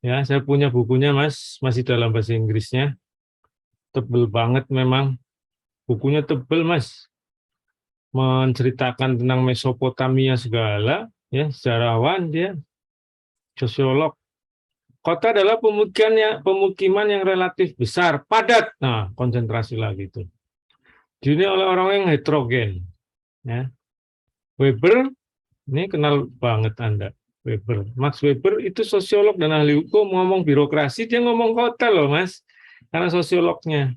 Ya, saya punya bukunya Mas, masih dalam bahasa Inggrisnya. Tebel banget memang. Bukunya tebel Mas. Menceritakan tentang Mesopotamia segala, ya, sejarawan dia, sosiolog. Kota adalah pemukiman yang relatif besar, padat. Nah, konsentrasi lagi itu. Dihuni oleh orang yang heterogen. Ya. Weber, ini kenal banget Anda. Weber. Max Weber itu sosiolog dan ahli hukum, ngomong birokrasi, dia ngomong kota loh Mas, karena sosiolognya.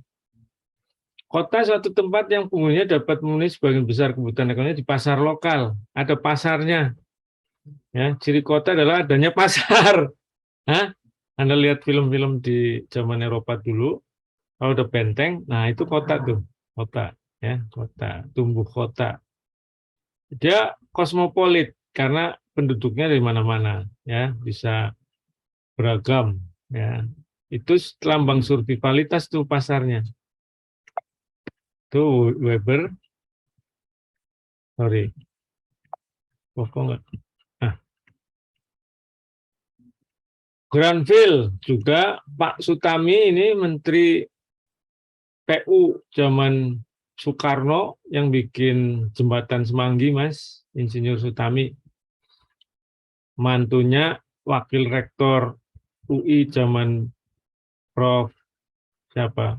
Kota suatu tempat yang penghuninya dapat memenuhi sebagian besar kebutuhan ekonomi di pasar lokal. Ada pasarnya. Ya, ciri kota adalah adanya pasar. Hah? Anda lihat film-film di zaman Eropa dulu, kalau ada benteng, nah itu kota tuh, kota, ya, kota, tumbuh kota. Dia kosmopolit karena penduduknya dari mana-mana, ya, bisa beragam, ya. Itu lambang survivalitas tuh pasarnya. Tuh Weber, sorry, kok enggak? Granville juga Pak Sutami ini Menteri PU zaman Soekarno yang bikin jembatan Semanggi Mas, Insinyur Sutami. Mantunya Wakil Rektor UI zaman Prof. siapa?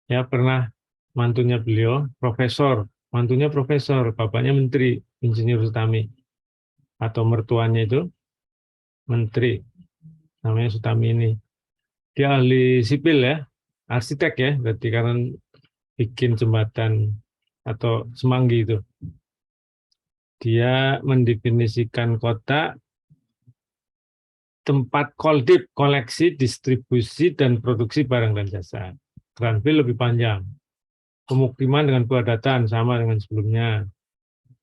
Ya pernah mantunya beliau, Profesor. Mantunya Profesor, bapaknya Menteri, Insinyur Sutami. Atau mertuanya itu Menteri. Namanya Sutami ini. Dia ahli sipil ya, arsitek ya, berarti karena bikin jembatan atau Semanggi itu. Dia mendefinisikan kota tempat koldip, koleksi, distribusi, dan produksi barang dan jasa. Granville lebih panjang. Pemukiman dengan kepadatan sama dengan sebelumnya.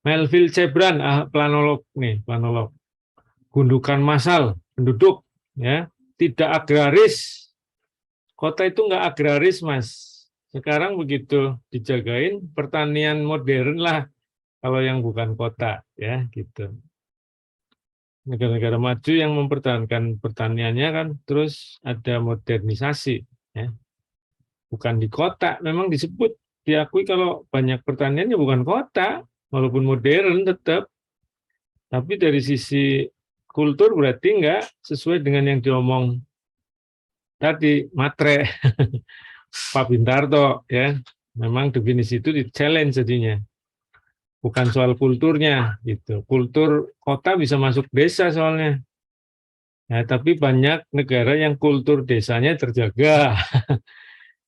Melville Cebran, planolog nih, planolog. Gundukan massal, penduduk, ya, tidak agraris. Kota itu nggak agraris, Mas. Sekarang begitu dijagain, pertanian modern lah, kalau yang bukan kota, ya, gitu. Negara-negara maju yang mempertahankan pertaniannya kan terus ada modernisasi, ya. Bukan di kota, memang disebut, diakui kalau banyak pertaniannya bukan kota, walaupun modern tetap. Tapi dari sisi kultur berarti enggak sesuai dengan yang diomong tadi, matre. Pak Bintarto, ya. Memang definisi itu di challenge jadinya. Bukan soal kulturnya, gitu. Kultur kota bisa masuk desa soalnya. Ya, tapi banyak negara yang kultur desanya terjaga.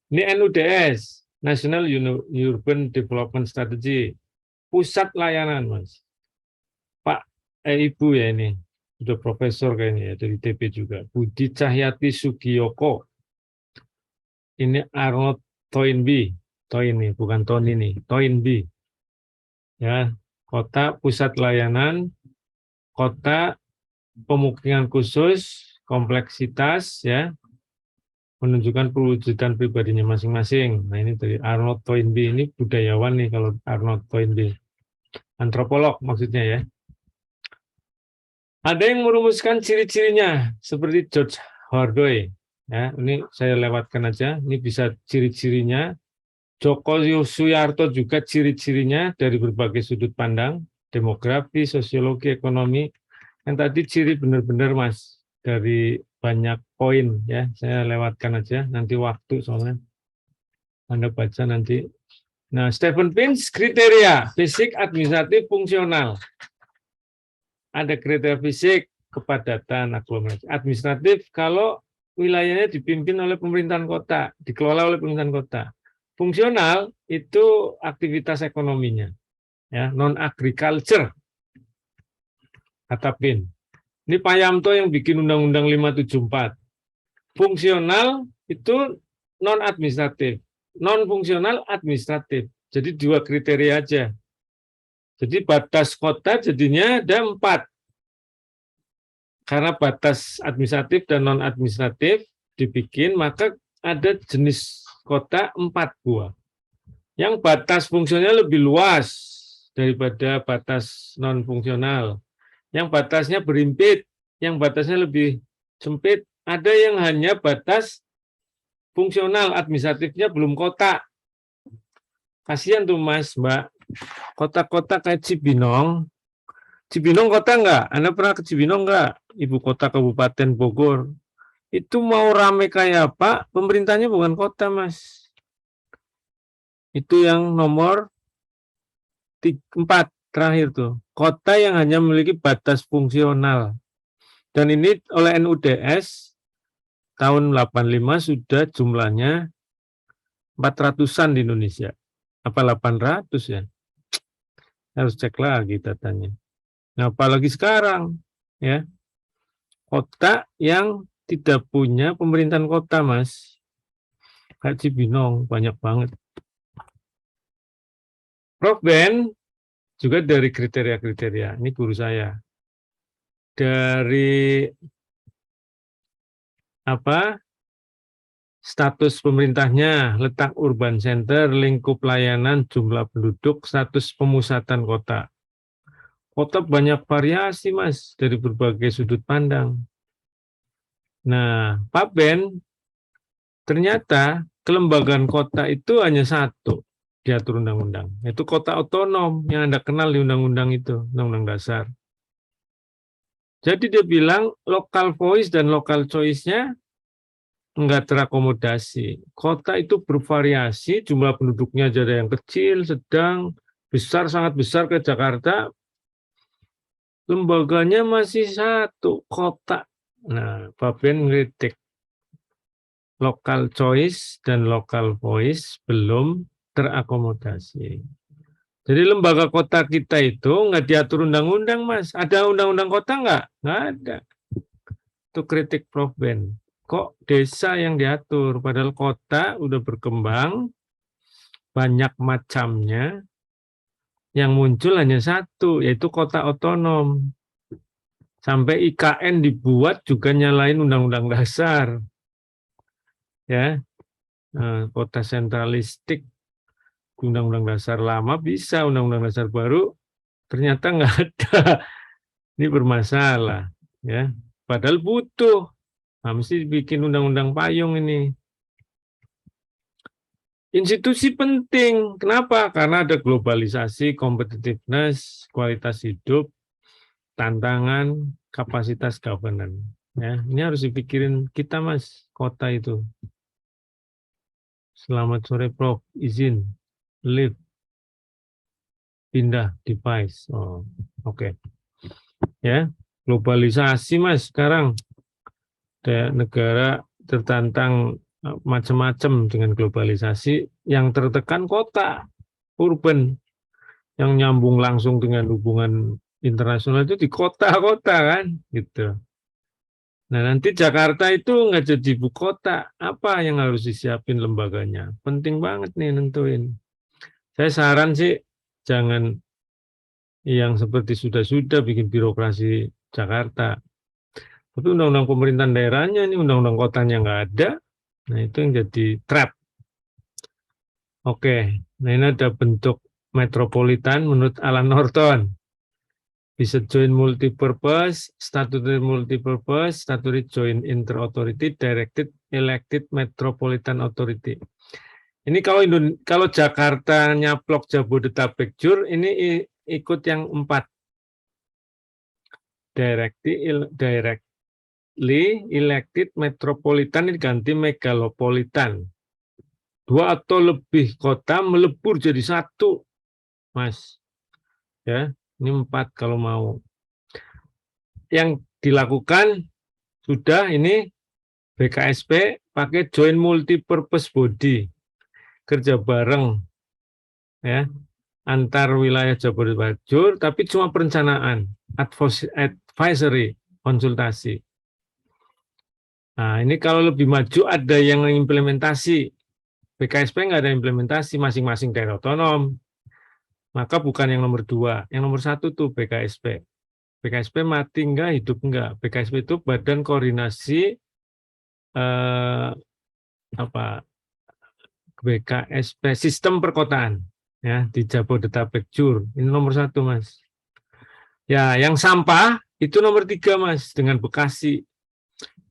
Ini NUDS, National Urban Development Strategy, pusat layanan, Mas. Pak, Ibu ya ini, sudah profesor kayaknya ya, dari TP juga. Budi Cahyati Sugiyoko. Ini Arnold Toynbee. Toynbee, bukan Tony ini, Toynbee. Ya, kota pusat layanan, kota pemukiman khusus, kompleksitas, ya, menunjukkan perwujudan pribadinya masing-masing. Nah, ini dari Arnold Toynbee. Ini budayawan nih kalau Arnold Toynbee. Antropolog maksudnya ya. Ada yang merumuskan ciri-cirinya seperti George Hordoi. Ya, ini saya lewatkan aja. Ini bisa ciri-cirinya. Joko Suyarto juga ciri-cirinya dari berbagai sudut pandang, demografi, sosiologi, ekonomi. Yang tadi ciri benar-benar Mas dari banyak poin ya. Saya lewatkan aja nanti waktu soalnya. Anda baca nanti. Nah, Stephen Pins kriteria fisik, administratif, fungsional. Ada kriteria fisik, kepadatan, aglomerasi. Administratif kalau wilayahnya dipimpin oleh pemerintahan kota, dikelola oleh pemerintahan kota. Fungsional itu aktivitas ekonominya, ya, non agriculture, kata PIN. Ini Pak Yamto yang bikin Undang-Undang 574. Fungsional itu non administratif, non fungsional administratif. Jadi 2 kriteria aja. Jadi batas kota jadinya ada 4. Karena batas administratif dan non administratif dibikin, maka ada jenis kota 4 buah. Yang batas fungsionalnya lebih luas daripada batas non fungsional. Yang batasnya berimpit, yang batasnya lebih sempit. Ada yang hanya batas fungsional, administratifnya belum kota. Kasihan tuh Mas, Mbak. Kota-kota kayak Cibinong. Cibinong kota enggak? Anda pernah ke Cibinong enggak? Ibu kota Kabupaten Bogor. Itu mau rame kayak apa? Pemerintahnya bukan kota, Mas. Itu yang nomor 4 terakhir tuh. Kota yang hanya memiliki batas fungsional. Dan ini oleh NUDS tahun 85 sudah jumlahnya 400-an di Indonesia. Apa 800 ya? Harus cek lagi datanya. Nah, apalagi sekarang ya. Kota yang tidak punya pemerintahan kota, Mas. Kayak Cibinong banyak banget. Prof Ben juga dari kriteria-kriteria. Ini guru saya. Dari status pemerintahnya, letak urban center, lingkup layanan, jumlah penduduk, status pemusatan kota. Kota banyak variasi, Mas, dari berbagai sudut pandang. Nah, Pak Ben, ternyata kelembagaan kota itu hanya satu diatur undang-undang, yaitu kota otonom yang Anda kenal di undang-undang itu, undang-undang dasar. Jadi dia bilang local voice dan local choice-nya enggak terakomodasi. Kota itu bervariasi, jumlah penduduknya ada yang kecil, sedang, besar, sangat besar ke Jakarta. Lembaganya masih satu, kota. Nah, Pak Ben ngeritik. Local choice dan local voice belum terakomodasi. Jadi lembaga kota kita itu nggak diatur undang-undang, Mas. Ada undang-undang kota nggak? Nggak ada. Itu kritik Prof Ben. Kok desa yang diatur, padahal kota udah berkembang, banyak macamnya, yang muncul hanya satu, yaitu kota otonom. Sampai IKN dibuat juga nyalain undang-undang dasar. Ya, kota sentralistik, undang-undang dasar lama bisa, undang-undang dasar baru ternyata nggak ada. Ini bermasalah, ya. Padahal butuh. Nah, mesti bikin undang-undang payung ini. Institusi penting. Kenapa? Karena ada globalisasi, competitiveness, kualitas hidup, tantangan, kapasitas governance. Ya, ini harus dipikirin kita, Mas, kota itu. Selamat sore Prof. Izin leave pindah device. Oh, oke. Ya, globalisasi Mas sekarang negara tertantang macam-macam dengan globalisasi, yang tertekan kota urban yang nyambung langsung dengan hubungan internasional itu di kota-kota kan gitu. Nah, nanti Jakarta itu nggak jadi ibu kota, apa yang harus disiapin lembaganya? Penting banget nih nentuin. Saya saran sih jangan yang seperti sudah-sudah bikin birokrasi Jakarta. Tapi undang-undang pemerintahan daerahnya ini, undang-undang kotanya nggak ada. Nah, itu yang jadi trap. Oke, nah ini ada bentuk metropolitan menurut Alan Norton. Bisa join multipurpose, statutory multipurpose, statutory joint inter-authority, directed, elected, metropolitan authority. Ini kalau Jakarta nyaplok Jabodetabek jur, ini ikut yang 4. Directly elected, metropolitan ini ganti megalopolitan. 2 atau lebih kota melebur jadi 1, Mas. Ya, ini 4 kalau mau. Yang dilakukan sudah ini BKSP pakai joint multipurpose body, kerja bareng ya antar wilayah Jabodetabek jur, tapi cuma perencanaan, advisory, konsultasi. Nah, ini kalau lebih maju ada yang implementasi. BKSP nggak ada implementasi, masing-masing daerah otonom. Maka bukan yang nomor 2, yang nomor 1 tuh BKSP. BKSP mati enggak, hidup enggak. BKSP itu Badan Koordinasi BKSP Sistem Perkotaan ya di Jabodetabek jur. Ini nomor 1, Mas. Ya, yang sampah itu nomor 3, Mas, dengan Bekasi.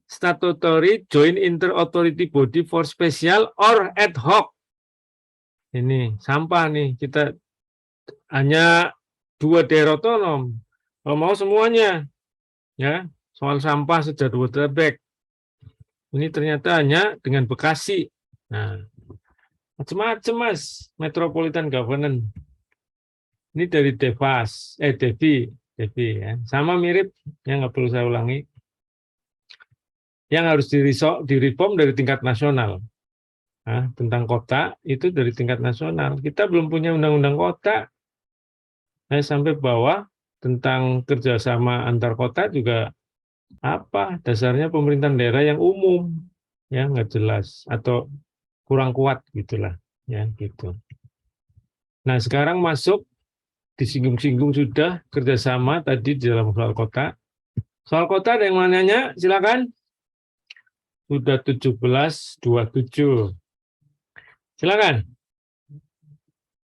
Statutory Joint Inter-Authority Body for Special or Ad Hoc. Ini sampah nih, kita hanya 2 daerah otonom. Kalau mau semuanya, ya soal sampah se-Jabodetabek. Ini ternyata hanya dengan Bekasi. Nah, macam-macam Mas, Metropolitan Governance. Ini dari Devi ya. Sama mirip, yang nggak perlu saya ulangi. Yang harus direform dari tingkat nasional. Nah, tentang kota itu dari tingkat nasional. Kita belum punya undang-undang kota. Saya sampai bawah tentang kerjasama antar kota juga dasarnya pemerintahan daerah yang umum, ya nggak jelas atau kurang kuat gitulah, ya gitu. Nah sekarang masuk disinggung-singgung sudah kerjasama tadi di dalam soal kota. Soal kota ada yang mau nanya? Silakan. Sudah 17.27. Silakan.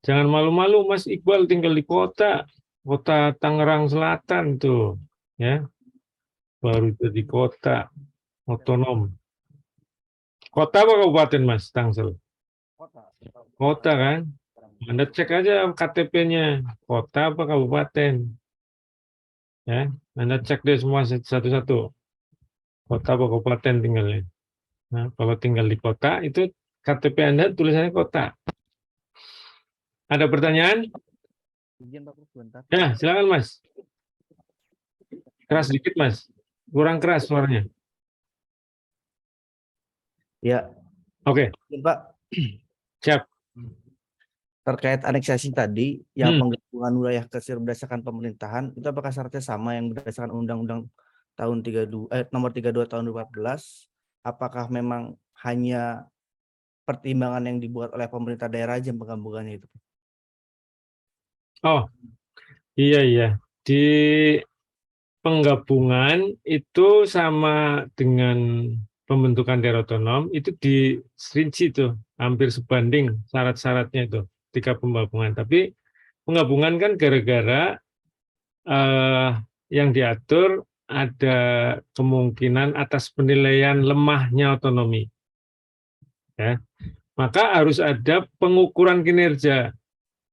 Jangan malu-malu, Mas Iqbal tinggal di kota Tangerang Selatan tuh, ya. Baru jadi kota otonom. Kota apa kabupaten, Mas Tangsel? Kota kan? Anda cek aja KTP-nya, kota apa kabupaten. Ya, Anda cek deh semua satu-satu. Kota apa kabupaten tinggalnya. Nah, kalau tinggal di kota itu KTP Anda tulisannya kota. Ada pertanyaan? Ya, silakan Mas. Keras dikit Mas. Kurang keras suaranya. Ya. Oke. Pak. Siap. Terkait aneksasi tadi, yang penggabungan wilayah kecil berdasarkan pemerintahan, itu apakah syaratnya sama yang berdasarkan Undang-Undang tahun nomor 32 tahun 2014? Apakah memang hanya pertimbangan yang dibuat oleh pemerintah daerah aja penggabungannya itu? Oh, iya. Di penggabungan itu sama dengan pembentukan daerah otonom, itu dirinci tuh, hampir sebanding syarat-syaratnya itu ketika penggabungan. Tapi penggabungan kan gara-gara yang diatur ada kemungkinan atas penilaian lemahnya otonomi. Ya. Maka harus ada pengukuran kinerja.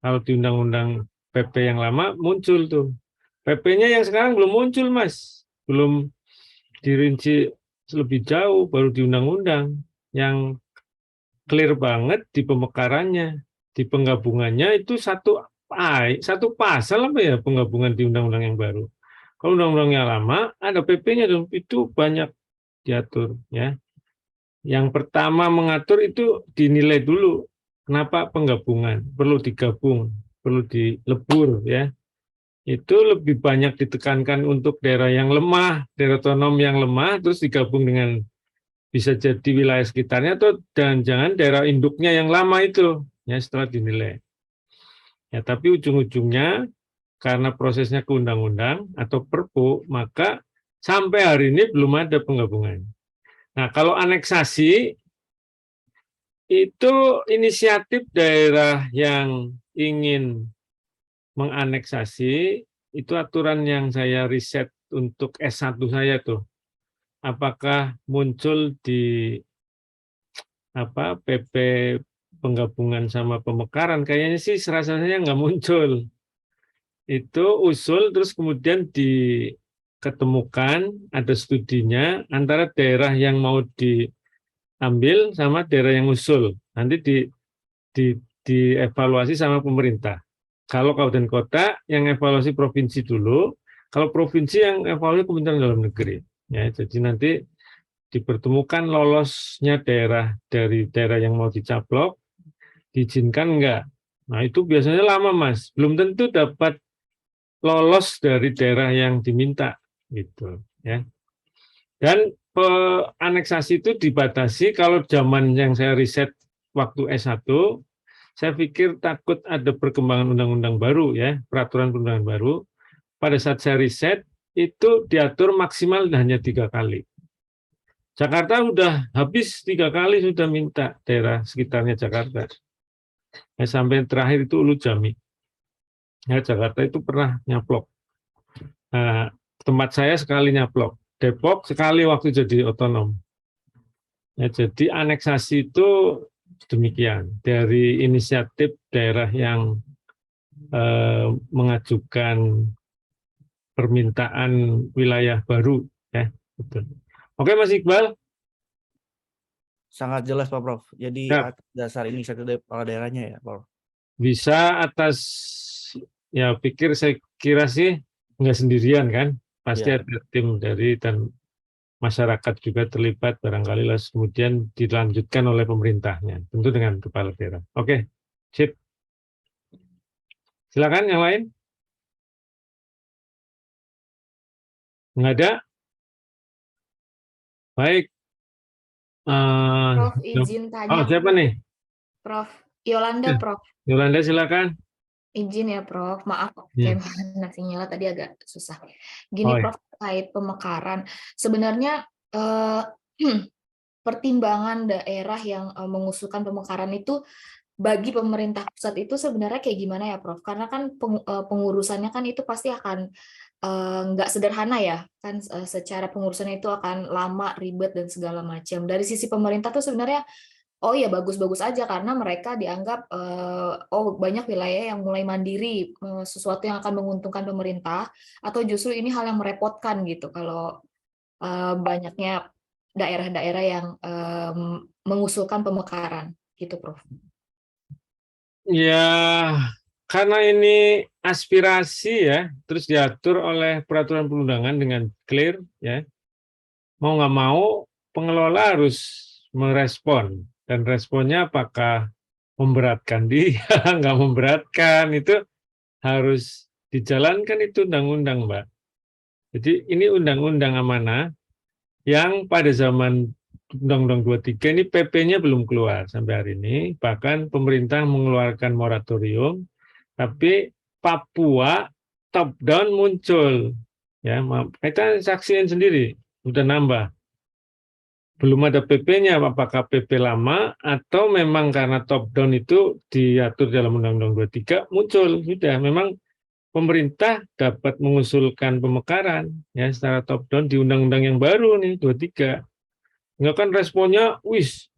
Kalau di Undang-Undang PP yang lama muncul tuh. PP-nya yang sekarang belum muncul, Mas. Belum dirinci lebih jauh, baru di Undang-Undang. Yang clear banget di pemekarannya, di penggabungannya itu satu pasal apa ya penggabungan di undang-undang yang baru. Kalau undang-undang yang lama ada PP-nya dan itu banyak diatur ya. Yang pertama mengatur itu dinilai dulu kenapa penggabungan, perlu digabung, perlu dilebur ya. Itu lebih banyak ditekankan untuk daerah yang lemah, daerah otonom yang lemah terus digabung dengan bisa jadi wilayah sekitarnya atau dan jangan daerah induknya yang lama itu ya setelah dinilai. Ya, tapi ujung-ujungnya karena prosesnya ke undang-undang atau perpu, maka sampai hari ini belum ada penggabungan. Nah, kalau aneksasi itu inisiatif daerah yang ingin menganeksasi, itu aturan yang saya riset untuk S1 saya tuh. Apakah muncul di PP penggabungan sama pemekaran? Kayaknya sih rasanya nggak muncul. Itu usul terus kemudian diketemukan ada studinya antara daerah yang mau diambil sama daerah yang usul. Nanti dievaluasi sama pemerintah. Kalau kabupaten kota yang evaluasi provinsi dulu, kalau provinsi yang evaluasi Kementerian Dalam Negeri. Ya, jadi nanti dipertemukan lolosnya daerah dari daerah yang mau dicaplok, diizinkan enggak. Nah itu biasanya lama Mas, belum tentu dapat lolos dari daerah yang diminta gitu ya. Dan aneksasi itu dibatasi kalau zaman yang saya riset waktu S1, saya pikir takut ada perkembangan undang-undang baru ya, peraturan perundangan baru. Pada saat saya riset itu diatur maksimal hanya 3 kali. Jakarta udah habis 3 kali sudah minta daerah sekitarnya Jakarta. Ya, sampai terakhir itu Ulu Jami. Ya, Jakarta itu pernah nyaplok. Nah, tempat saya sekali nyaplok. Depok sekali waktu jadi otonom. Ya, jadi aneksasi itu demikian. Dari inisiatif daerah yang mengajukan permintaan wilayah baru. Ya, betul. Oke Mas Iqbal. Sangat jelas Pak Prof. Jadi Ya. atas dasar inisiatif dari kepala daerahnya ya Prof. Bisa atas, ya pikir saya kira sih nggak sendirian kan, pasti Ya. ada tim dari dan masyarakat juga terlibat barangkali lah kemudian dilanjutkan oleh pemerintahnya, tentu dengan kepala daerah. Oke, sip. Silakan yang lain. Nggak ada? Baik. Prof, izin tanya. Siapa nih? Prof, Yolanda, Prof. Yolanda silakan. Izin ya, Prof. Maaf, Ya. kayak sinyalnya tadi agak susah. Gini, Prof, terkait pemekaran. Sebenarnya pertimbangan daerah yang mengusulkan pemekaran itu bagi pemerintah pusat itu sebenarnya kayak gimana ya, Prof? Karena kan pengurusannya kan itu pasti akan nggak sederhana ya, kan secara pengurusannya itu akan lama, ribet, dan segala macam. Dari sisi pemerintah tuh sebenarnya oh ya bagus-bagus aja karena mereka dianggap banyak wilayah yang mulai mandiri, sesuatu yang akan menguntungkan pemerintah, atau justru ini hal yang merepotkan gitu kalau banyaknya daerah-daerah yang mengusulkan pemekaran gitu, Prof. Ya, karena ini aspirasi ya, terus diatur oleh peraturan perundangan dengan clear ya. Mau nggak mau pengelola harus merespon, dan responnya apakah memberatkan dia, nggak memberatkan, itu harus dijalankan itu undang-undang, Mbak. Jadi ini undang-undang amanah yang pada zaman Undang-Undang 23 ini PP-nya belum keluar sampai hari ini, bahkan pemerintah mengeluarkan moratorium, tapi Papua top down muncul. Ya, kita saksiin sendiri, sudah nambah. Belum ada PP-nya, apakah PP lama atau memang karena top down itu diatur dalam Undang-Undang 23 muncul, sudah memang pemerintah dapat mengusulkan pemekaran ya secara top down di undang-undang yang baru nih 23. Enggak kan responnya, wis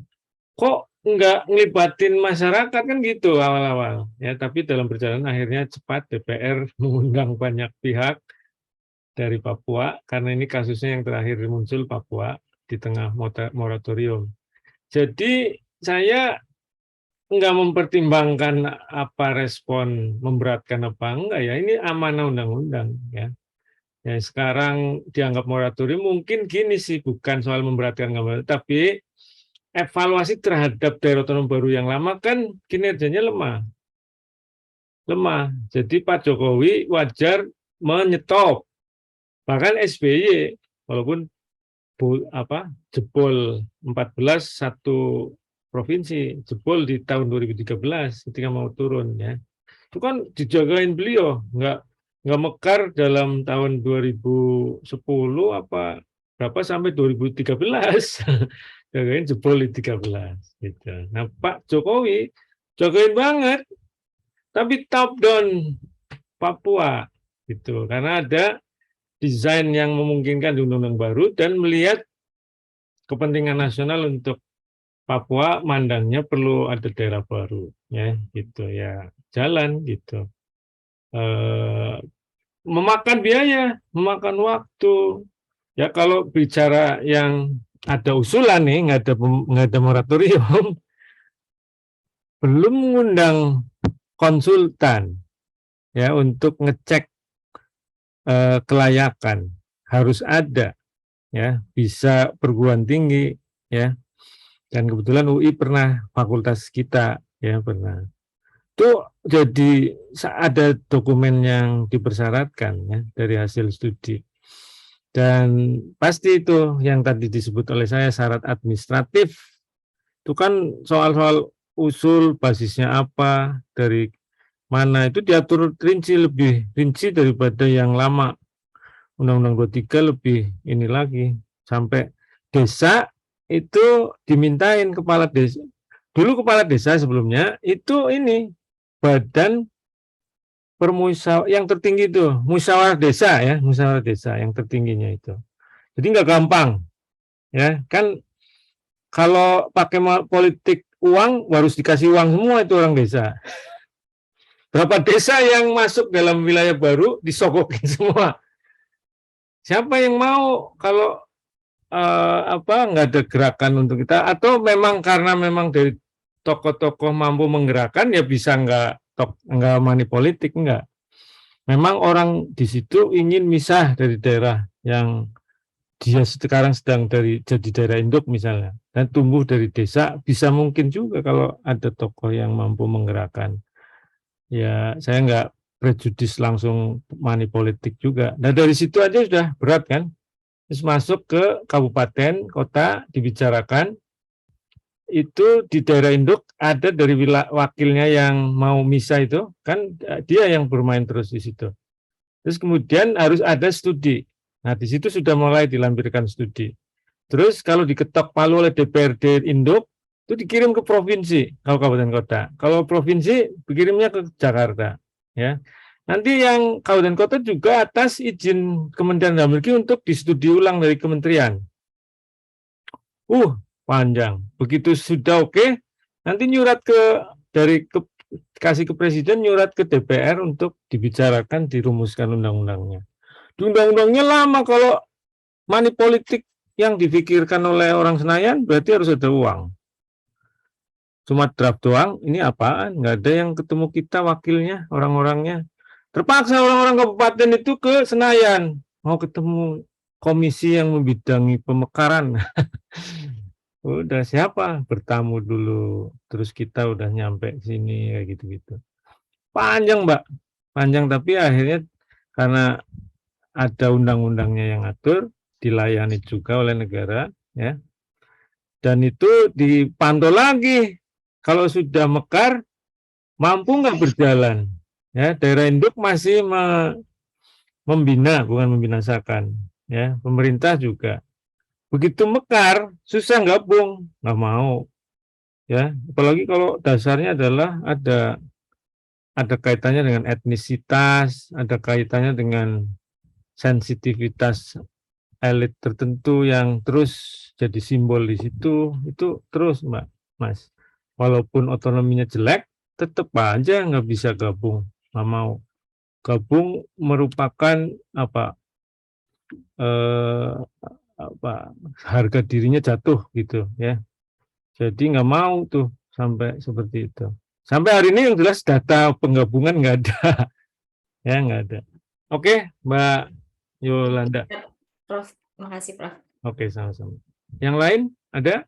kok enggak ngelibatin masyarakat kan gitu awal-awal ya, tapi dalam perjalanan akhirnya cepat DPR mengundang banyak pihak dari Papua karena ini kasusnya yang terakhir muncul Papua di tengah moratorium. Jadi saya nggak mempertimbangkan apa respon memberatkan apa enggak ya. Ini amanah undang-undang ya. Ya sekarang dianggap moratorium mungkin gini sih, bukan soal memberatkan nggak memberatkan, tapi evaluasi terhadap daerah otonom baru yang lama kan kinerjanya lemah. Jadi Pak Jokowi wajar menyetop. Bahkan SBY walaupun jebol 14 satu provinsi, jebol di tahun 2013 ketika mau turun ya. Itu kan dijagain beliau, nggak mekar dalam tahun 2010 apa berapa sampai 2013. Jagain jebol di 13 gitu. Nah, Pak Jokowi jagain banget tapi top down Papua gitu. Karena ada desain yang memungkinkan di undang-undang baru dan melihat kepentingan nasional untuk Papua, mandangnya perlu ada daerah baru ya gitu ya, jalan gitu. Memakan biaya, memakan waktu. Ya kalau bicara yang ada usulan nih, nggak ada moratorium, belum mengundang konsultan ya untuk ngecek kelayakan, harus ada ya, bisa perguruan tinggi ya. Dan kebetulan UI pernah, fakultas kita ya pernah. Itu jadi ada dokumen yang dipersyaratkan ya dari hasil studi. Dan pasti itu yang tadi disebut oleh saya syarat administratif. Itu kan soal-soal usul basisnya apa, dari mana, itu diatur lebih rinci daripada yang lama. Undang-Undang 23 lebih ini lagi. Sampai desa itu dimintain kepala desa. Dulu kepala desa sebelumnya itu ini badan yang tertinggi itu musyawarah desa ya, musyawarah desa yang tertingginya itu. Jadi nggak gampang ya kan, kalau pakai politik uang harus dikasih uang semua itu orang desa. Berapa desa yang masuk dalam wilayah baru disogokin semua. Siapa yang mau kalau nggak ada gerakan untuk kita, atau memang karena memang dari tokoh-tokoh mampu menggerakkan ya bisa nggak money politik, enggak. Memang orang di situ ingin misah dari daerah yang dia sekarang sedang jadi daerah induk misalnya, dan tumbuh dari desa, bisa mungkin juga kalau ada tokoh yang mampu menggerakkan. Ya saya nggak prejudis langsung money politik juga. Nah dari situ aja sudah berat kan. Terus masuk ke kabupaten, kota, dibicarakan. Itu di daerah induk ada dari wakilnya yang mau misah itu, kan dia yang bermain terus di situ. Terus kemudian harus ada studi. Nah di situ sudah mulai dilampirkan studi. Terus kalau diketok palu oleh DPRD induk, itu dikirim ke provinsi, kalau kabupaten kota. Kalau provinsi dikirimnya ke Jakarta. Ya. Nanti yang kabupaten kota juga atas izin Kementerian Dalam Negeri untuk distudi ulang dari kementerian. Panjang. Begitu sudah oke, nanti nyurat kasih ke presiden, nyurat ke DPR untuk dibicarakan, dirumuskan undang-undangnya. Di undang-undangnya lama, kalau money politik yang difikirkan oleh orang Senayan berarti harus ada uang. Cuma draft doang, ini apaan? Nggak ada yang ketemu kita wakilnya, orang-orangnya. Terpaksa orang-orang kabupaten itu ke Senayan, mau ketemu komisi yang membidangi pemekaran. Udah siapa? Bertamu dulu, terus kita udah nyampe sini, kayak gitu-gitu. Panjang, Mbak. Panjang, tapi akhirnya karena ada undang-undangnya yang atur, dilayani juga oleh negara, ya. Dan itu dipantau lagi. Kalau sudah mekar, mampu nggak berjalan? Ya, daerah induk masih membina, bukan membinasakan. Ya, pemerintah juga. Begitu mekar, susah gabung, nggak mau. Ya, apalagi kalau dasarnya adalah ada kaitannya dengan etnisitas, ada kaitannya dengan sensitivitas elit tertentu yang terus jadi simbol di situ, itu terus, Mas. Walaupun otonominya jelek, tetap aja nggak bisa gabung, nggak mau. Gabung merupakan harga dirinya jatuh gitu ya. Jadi nggak mau tuh sampai seperti itu. Sampai hari ini yang jelas data penggabungan nggak ada. Ya, nggak ada. Oke, Mbak Yolanda. Prof, makasih Prof. Oke, sama-sama. Yang lain ada?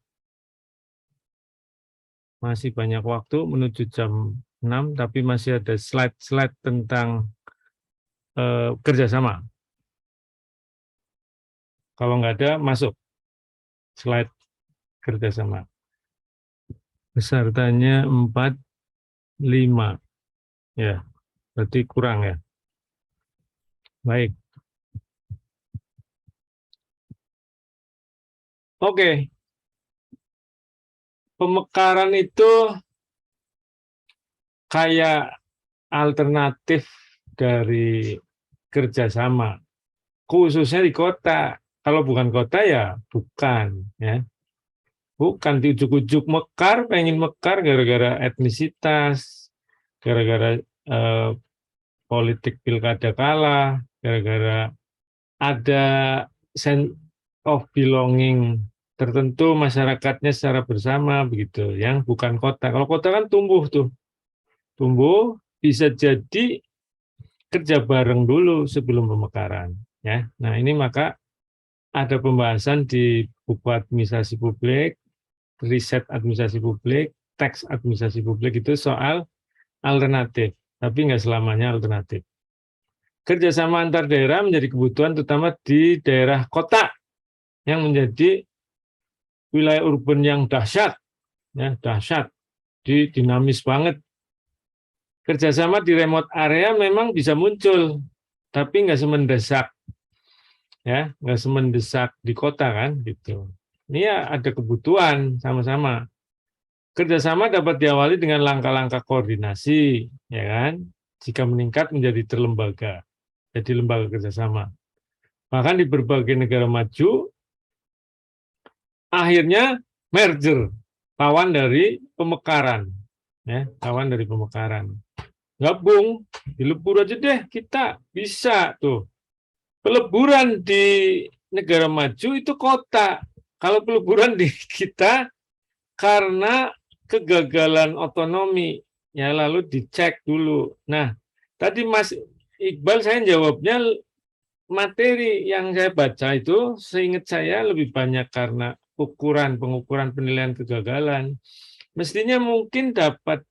Masih banyak waktu menuju jam 6, tapi masih ada slide-slide tentang kerjasama. Kalau nggak ada, masuk slide kerjasama. Pesertanya 4, 5. Ya, berarti kurang ya. Baik. Oke. Pemekaran itu kayak alternatif dari kerjasama, khususnya di kota. Kalau bukan kota ya bukan, ya. Bukan di ujuk-ujuk mekar, pengen mekar gara-gara etnisitas, gara-gara politik pilkada kalah, gara-gara ada sense of belonging tertentu masyarakatnya secara bersama begitu, yang bukan kota. Kalau kota kan tumbuh tuh, tumbuh bisa jadi kerja bareng dulu sebelum pemekaran, ya. Nah ini maka ada pembahasan di buku administrasi publik, riset administrasi publik, teks administrasi publik itu soal alternatif, tapi nggak selamanya alternatif. Kerjasama antar daerah menjadi kebutuhan terutama di daerah kota yang menjadi wilayah urban yang dahsyat, ya dahsyat, dinamis banget. Kerjasama di remote area memang bisa muncul, tapi nggak semendesak, ya nggak semendesak di kota kan, gitu. Ini ya ada kebutuhan sama-sama. Kerjasama dapat diawali dengan langkah-langkah koordinasi, ya kan? Jika meningkat menjadi terlembaga, jadi lembaga kerjasama. Bahkan di berbagai negara maju, akhirnya merger, lawan dari pemekaran, ya, lawan dari pemekaran. Gabung, dilebur aja deh kita, bisa tuh. Peleburan di negara maju itu kota. Kalau peleburan di kita karena kegagalan otonomi, ya lalu dicek dulu. Nah, tadi Mas Iqbal saya jawabnya materi yang saya baca itu seingat saya lebih banyak karena pengukuran penilaian kegagalan. Mestinya mungkin dapat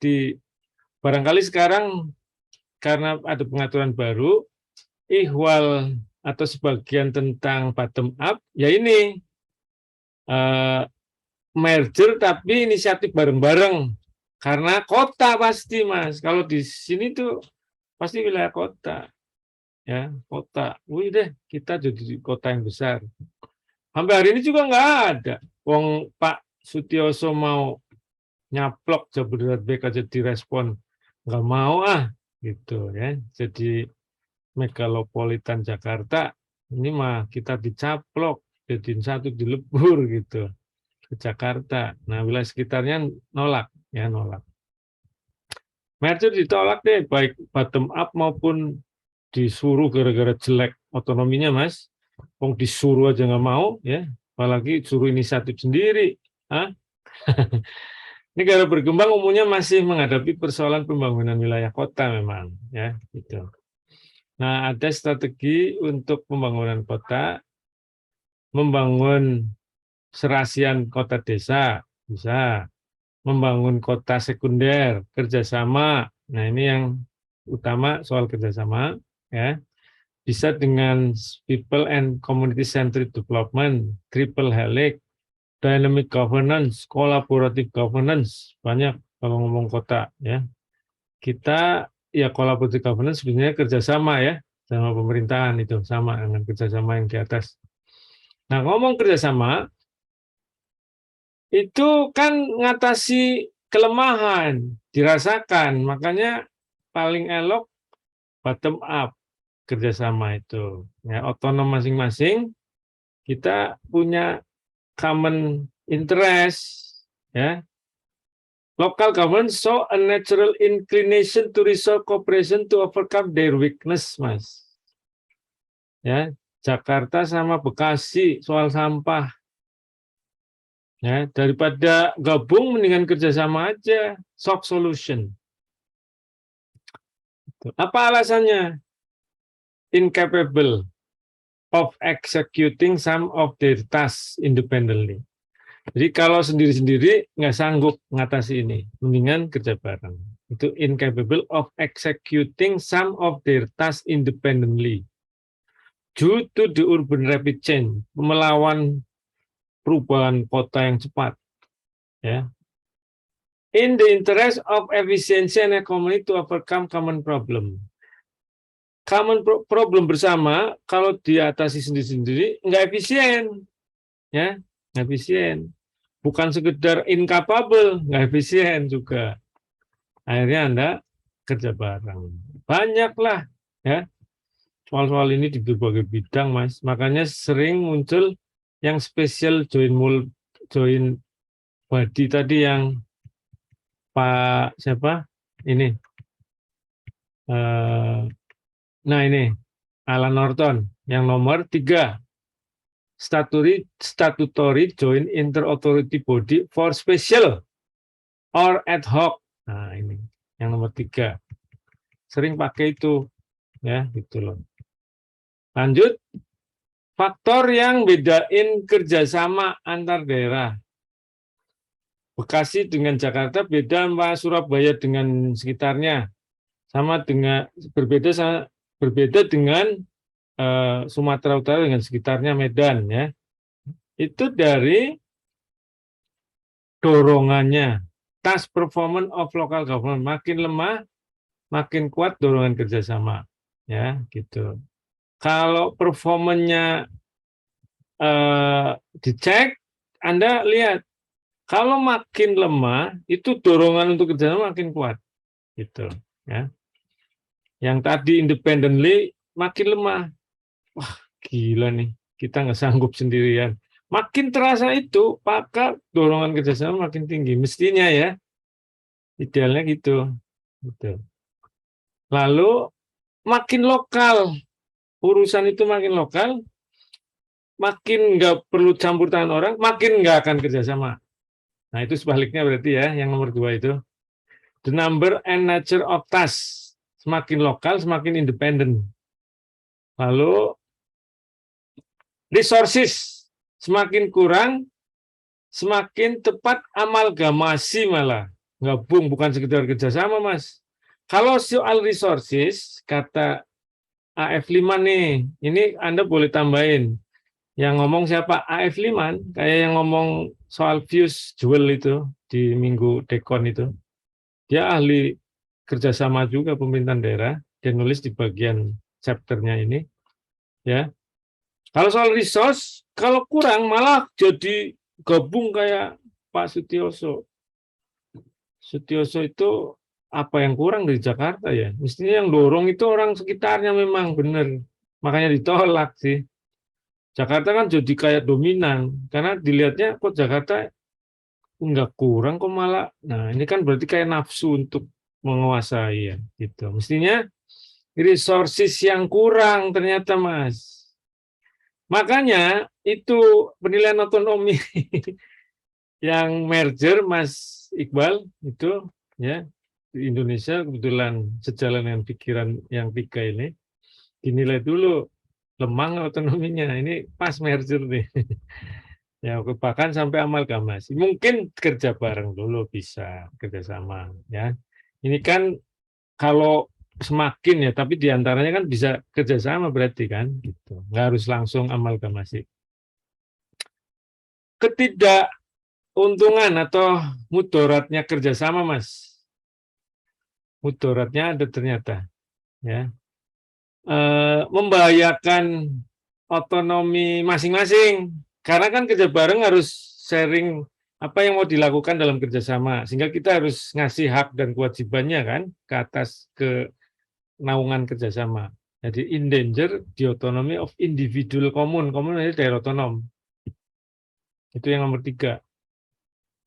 barangkali sekarang karena ada pengaturan baru, ihwal atau sebagian tentang bottom up, ya ini merger tapi inisiatif bareng-bareng. Karena kota pasti, Mas. Kalau di sini tuh pasti wilayah kota. Ya, kota. Wih deh, kita jadi kota yang besar. Sampai hari ini juga nggak ada. Wong Pak Sutioso mau nyaplok Jabodetabek aja direspon nggak mau gitu ya. Jadi megalopolitan Jakarta ini mah kita dicaplok jadiin satu dilebur gitu ke Jakarta. Nah wilayah sekitarnya nolak ya, nolak. Merger ditolak deh, baik bottom up maupun disuruh gara-gara jelek otonominya, Mas. Wong disuruh aja nggak mau ya, apalagi suruh inisiatif sendiri. Negara berkembang umumnya masih menghadapi persoalan pembangunan wilayah kota memang, ya gitu. Nah, ada strategi untuk pembangunan kota, membangun serasian kota desa, bisa. Membangun kota sekunder, kerjasama. Nah, ini yang utama soal kerjasama, ya. Bisa dengan people and community centered development, triple helix, dynamic governance, collaborative governance, banyak kalau ngomong kota, ya. Kita ya collaborative governance sebenarnya kerjasama ya, sama pemerintahan itu sama dengan kerjasama yang di atas. Nah, ngomong kerjasama itu kan ngatasi kelemahan dirasakan, makanya paling elok bottom up kerjasama itu. Ya, otonom masing-masing, kita punya common interest, ya. Local government show a natural inclination to resolve cooperation to overcome their weakness, Mas. Ya, Jakarta sama Bekasi soal sampah. Ya, daripada gabung mendingan kerjasama aja, shock solution. Apa alasannya? Incapable of executing some of their tasks independently. Jadi kalau sendiri-sendiri nggak sanggup mengatasi ini, mendingan kerja bareng. Itu incapable of executing some of their tasks independently. Due to the urban rapid change, melawan perubahan kota yang cepat. Ya. In the interest of efficiency and economy to overcome common problem. Common problem bersama kalau diatasi sendiri-sendiri nggak efisien, ya, nggak efisien. Bukan sekedar incapable, nggak efisien juga. Akhirnya Anda kerja bareng. Banyaklah, ya, soal-soal ini di berbagai bidang, Mas. Makanya sering muncul yang spesial join body tadi yang Pak siapa? Ini. Nah ini Alan Norton yang nomor 3, statutory joint inter-authority body for special or ad hoc. Nah ini yang nomor 3, sering pakai itu, ya gitu loh. Lanjut, faktor yang bedain kerjasama antar daerah. Bekasi dengan Jakarta beda sama Surabaya dengan sekitarnya, sama dengan berbeda dengan Sumatera Utara dengan sekitarnya Medan, ya. Itu dari dorongannya, task performance of local government, makin lemah makin kuat dorongan kerjasama, ya gitu. Kalau performanya dicek, Anda lihat kalau makin lemah itu dorongan untuk kerjasama makin kuat, gitu, ya. Yang tadi independently makin lemah. Wah, gila nih, kita nggak sanggup sendirian. Makin terasa itu, maka dorongan kerjasama makin tinggi. Mestinya ya, idealnya gitu. Gitu. Lalu, makin lokal, urusan itu makin lokal, makin nggak perlu campur tangan orang, makin nggak akan kerjasama. Nah, itu sebaliknya berarti ya, yang nomor 2 itu. The number and nature of tasks. Semakin lokal, semakin independen. Lalu, resources semakin kurang, semakin tepat amalgamasi malah. Gabung, bukan sekedar kerjasama, Mas. Kalau soal resources, kata AF5 nih, ini Anda boleh tambahin. Yang ngomong siapa? AF5, kayak yang ngomong soal fuse jewel itu, di minggu Dekon itu. Dia ahli kerjasama juga pemerintahan daerah, dia nulis di bagian chapternya ini. Ya, kalau soal resource, kalau kurang malah jadi gabung kayak Pak Sutioso. Sutioso itu apa yang kurang dari Jakarta ya? Mestinya yang dorong itu orang sekitarnya memang benar. Makanya ditolak sih. Jakarta kan jadi kayak dominan. Karena dilihatnya kok Jakarta enggak kurang kok malah. Nah ini kan berarti kayak nafsu untuk menguasai ya. Gitu. Mestinya resources yang kurang ternyata Mas. Makanya itu penilaian otonomi yang merger Mas Iqbal itu ya di Indonesia kebetulan sejalan dengan pikiran yang 3 ini dinilai dulu lemah otonominya, ini pas merger nih. Ya bahkan sampai amalgamasi. Mungkin kerja bareng dulu bisa kerjasama ya. Ini kan kalau semakin ya, tapi diantaranya kan bisa kerjasama berarti kan, gitu. Nggak harus langsung amalgamasi. Ketidakuntungan atau mudaratnya kerjasama, Mas. Mudaratnya ada ternyata, ya, membahayakan otonomi masing-masing. Karena kan kerja bareng harus sharing apa yang mau dilakukan dalam kerjasama, sehingga kita harus ngasih hak dan kewajibannya kan ke atas ke naungan kerjasama. Jadi endanger the autonomy of individual commune itu daerah otonom. Itu yang nomor 3.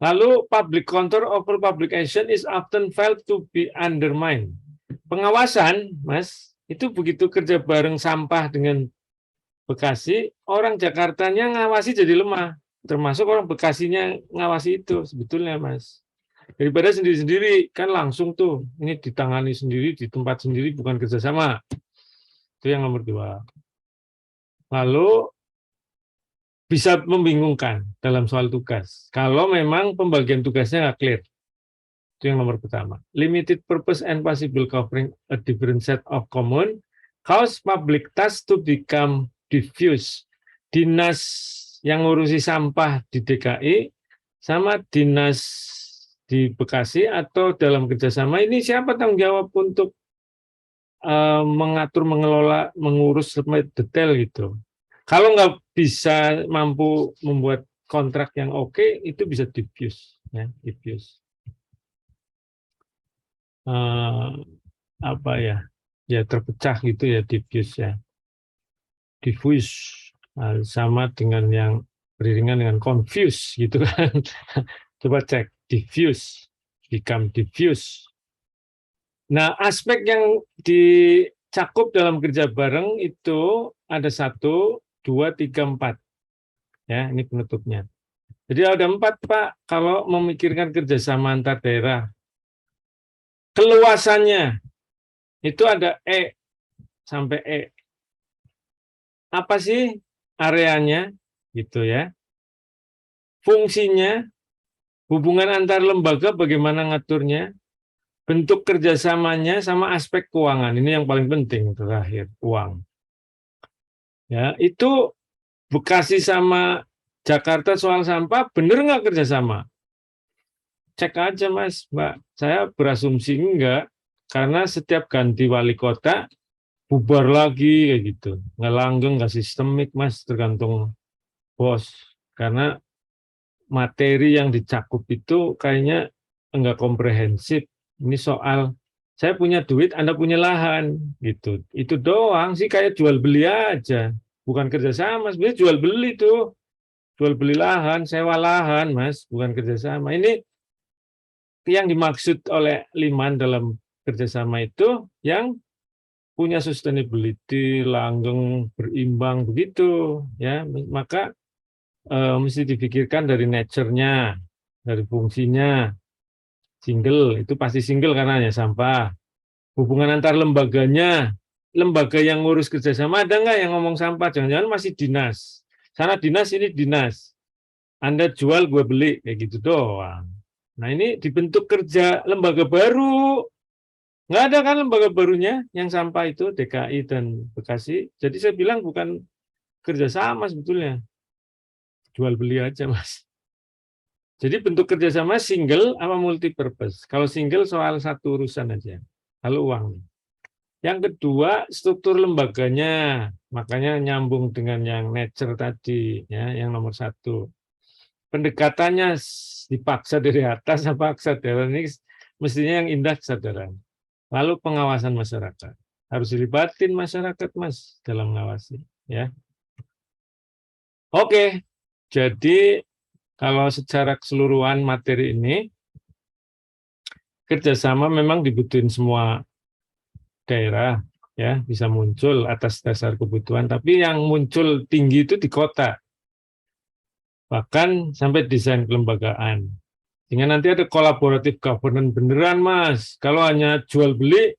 Lalu public control over public action is often felt to be undermined. Pengawasan, Mas, itu begitu kerja bareng sampah dengan Bekasi, orang Jakartanya ngawasi jadi lemah. termasuk orang Bekasinya ngawasi itu sebetulnya, Mas. Daripada sendiri-sendiri, kan langsung tuh, ini ditangani sendiri, di tempat sendiri, bukan kerjasama. Itu yang nomor 2. Lalu, bisa membingungkan dalam soal tugas. Kalau memang pembagian tugasnya nggak clear. Itu yang nomor pertama. Limited purpose and possible covering a different set of common cause public tasks to become diffuse. Dinas yang ngurusi sampah di DKI sama dinas di Bekasi atau dalam kerjasama ini siapa tanggung jawab untuk mengatur, mengelola, mengurus sampai detail gitu. Kalau nggak bisa mampu membuat kontrak yang oke, itu bisa diffuse, ya, diffuse. Apa ya? Ya terpecah gitu ya, diffuse ya. Diffuse sama dengan yang beriringan dengan confuse gitu kan. Coba cek diffuse, become diffuse. Nah, aspek yang dicakup dalam kerja bareng itu ada 1, 2, 3, 4. Ya, ini penutupnya. Jadi ada 4, Pak, kalau memikirkan kerjasama antar daerah. Keluasannya itu ada E sampai E. Apa sih areanya gitu ya? Fungsinya, hubungan antar lembaga bagaimana ngaturnya, bentuk kerjasamanya sama aspek keuangan. Ini yang paling penting terakhir, uang. Ya, itu Bekasi sama Jakarta soal sampah bener nggak kerjasama? Cek aja Mas, Mbak. Saya berasumsi enggak, karena setiap ganti wali kota bubar lagi kayak gitu. Nggak langgeng, nggak sistemik Mas, tergantung bos. Karena materi yang dicakup itu kayaknya enggak komprehensif. Ini soal saya punya duit, Anda punya lahan gitu. Itu doang sih, kayak jual beli aja. Bukan kerjasama, sebenarnya jual beli tuh. Jual beli lahan, sewa lahan, Mas, bukan kerjasama. Ini yang dimaksud oleh Liman dalam kerjasama itu yang punya sustainability, langgeng, berimbang begitu, ya. Maka mesti dipikirkan dari nature-nya, dari fungsinya. Single itu pasti single karena hanya sampah. Hubungan antar lembaganya, lembaga yang ngurus kerjasama ada nggak yang ngomong sampah? Jangan-jangan masih dinas. Sana dinas, ini dinas. Anda jual, gue beli, kayak gitu doang. Nah ini dibentuk kerja lembaga baru. Nggak ada kan lembaga barunya yang sampah itu, DKI dan Bekasi. Jadi saya bilang bukan kerjasama sebetulnya. Jual beli aja, Mas. Jadi bentuk kerjasama single apa multi purpose. Kalau single soal satu urusan aja. Kalau uang. Yang kedua, struktur lembaganya. Makanya nyambung dengan yang nature tadi, ya, yang nomor 1. Pendekatannya dipaksa dari atas apa kesadaran ini mestinya yang indah kesadaran. Lalu pengawasan masyarakat. Harus dilibatin masyarakat, Mas, dalam mengawasi, ya. Oke. Jadi kalau secara keseluruhan materi ini kerjasama memang dibutuhin semua daerah, ya, bisa muncul atas dasar kebutuhan, tapi yang muncul tinggi itu di kota. Bahkan sampai desain kelembagaan. Sehingga nanti ada kolaboratif governance beneran, Mas. Kalau hanya jual beli,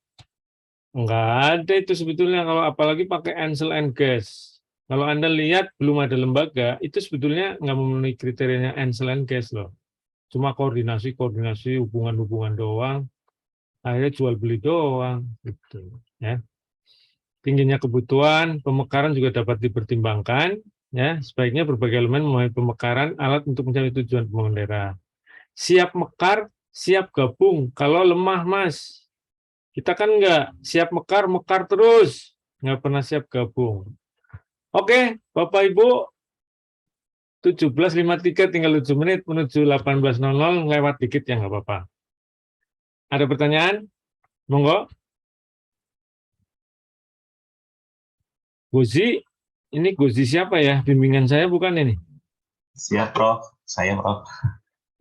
enggak ada itu sebetulnya. Kalau apalagi pakai Ansel and Gas. Kalau Anda lihat belum ada lembaga, itu sebetulnya nggak memenuhi kriterianya Ansel and Gas loh. Cuma koordinasi, hubungan-hubungan doang. Akhirnya jual beli doang, gitu. Ya. Tingginya kebutuhan, pemekaran juga dapat dipertimbangkan. Ya, sebaiknya berbagai elemen memahami pemekaran alat untuk mencapai tujuan pembangunan daerah. Siap mekar, siap gabung. Kalau lemah, Mas, kita kan enggak siap mekar terus, nggak pernah siap gabung. Oke, Bapak Ibu, 17.53 tinggal 7 menit menuju 18.00, lewat dikit ya nggak apa-apa. Ada pertanyaan? Monggo. Gozi, ini Gozi siapa ya? Bimbingan saya bukan ini. Siap, Prof. Saya, Prof.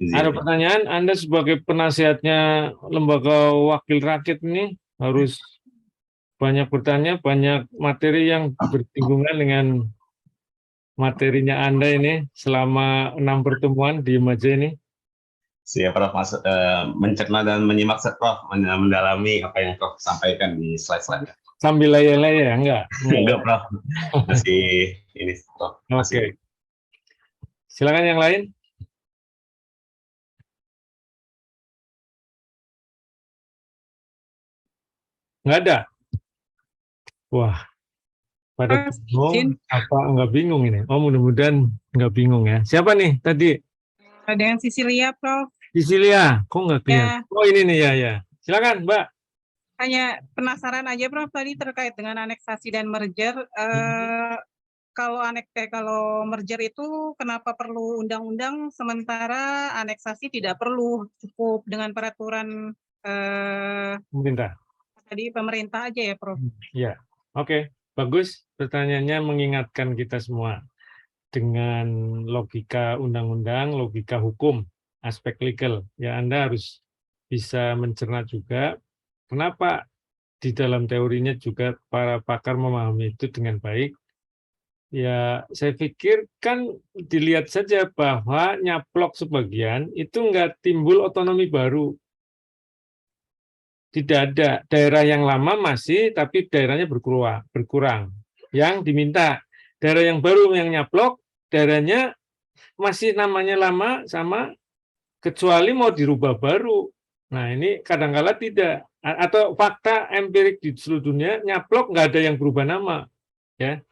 Ada pertanyaan, Anda sebagai penasihatnya lembaga wakil rakyat ini harus banyak bertanya, banyak materi yang bersinggungan dengan materinya Anda ini selama 6 pertemuan di aja ini. Siap Prof, mencerna dan menyimak Prof, mendalami apa yang Prof sampaikan di slide-slide. Sambil leye-leye ya? Enggak. Enggak Prof, masih ini Prof. Oke. Silakan yang lain. Enggak ada? Wah, pada bingung apa enggak bingung ini? Oh, mudah-mudahan enggak bingung ya. Siapa nih tadi? Dengan Sisilia, Prof. Sisilia, kok enggak kelihatan? Ya. Oh, ini nih ya. Silakan, Mbak. Hanya penasaran aja, Prof, tadi terkait dengan aneksasi dan merger. Kalau merger itu kenapa perlu undang-undang, sementara aneksasi tidak perlu, cukup dengan peraturan Pemerintah. tadi pemerintah aja ya, Prof? Ya, oke. Bagus. Pertanyaannya mengingatkan kita semua dengan logika undang-undang, logika hukum, aspek legal. Ya, Anda harus bisa mencerna juga kenapa di dalam teorinya juga para pakar memahami itu dengan baik. Ya, saya pikir kan dilihat saja bahwa nyaplok sebagian itu nggak timbul otonomi baru. Tidak ada. Daerah yang lama masih, tapi daerahnya berkurang. Yang diminta. Daerah yang baru yang nyaplok, daerahnya masih namanya lama sama, kecuali mau dirubah baru. Nah, ini kadang-kala tidak. Atau fakta empirik di seluruh dunia, nyaplok nggak ada yang berubah nama. Ya.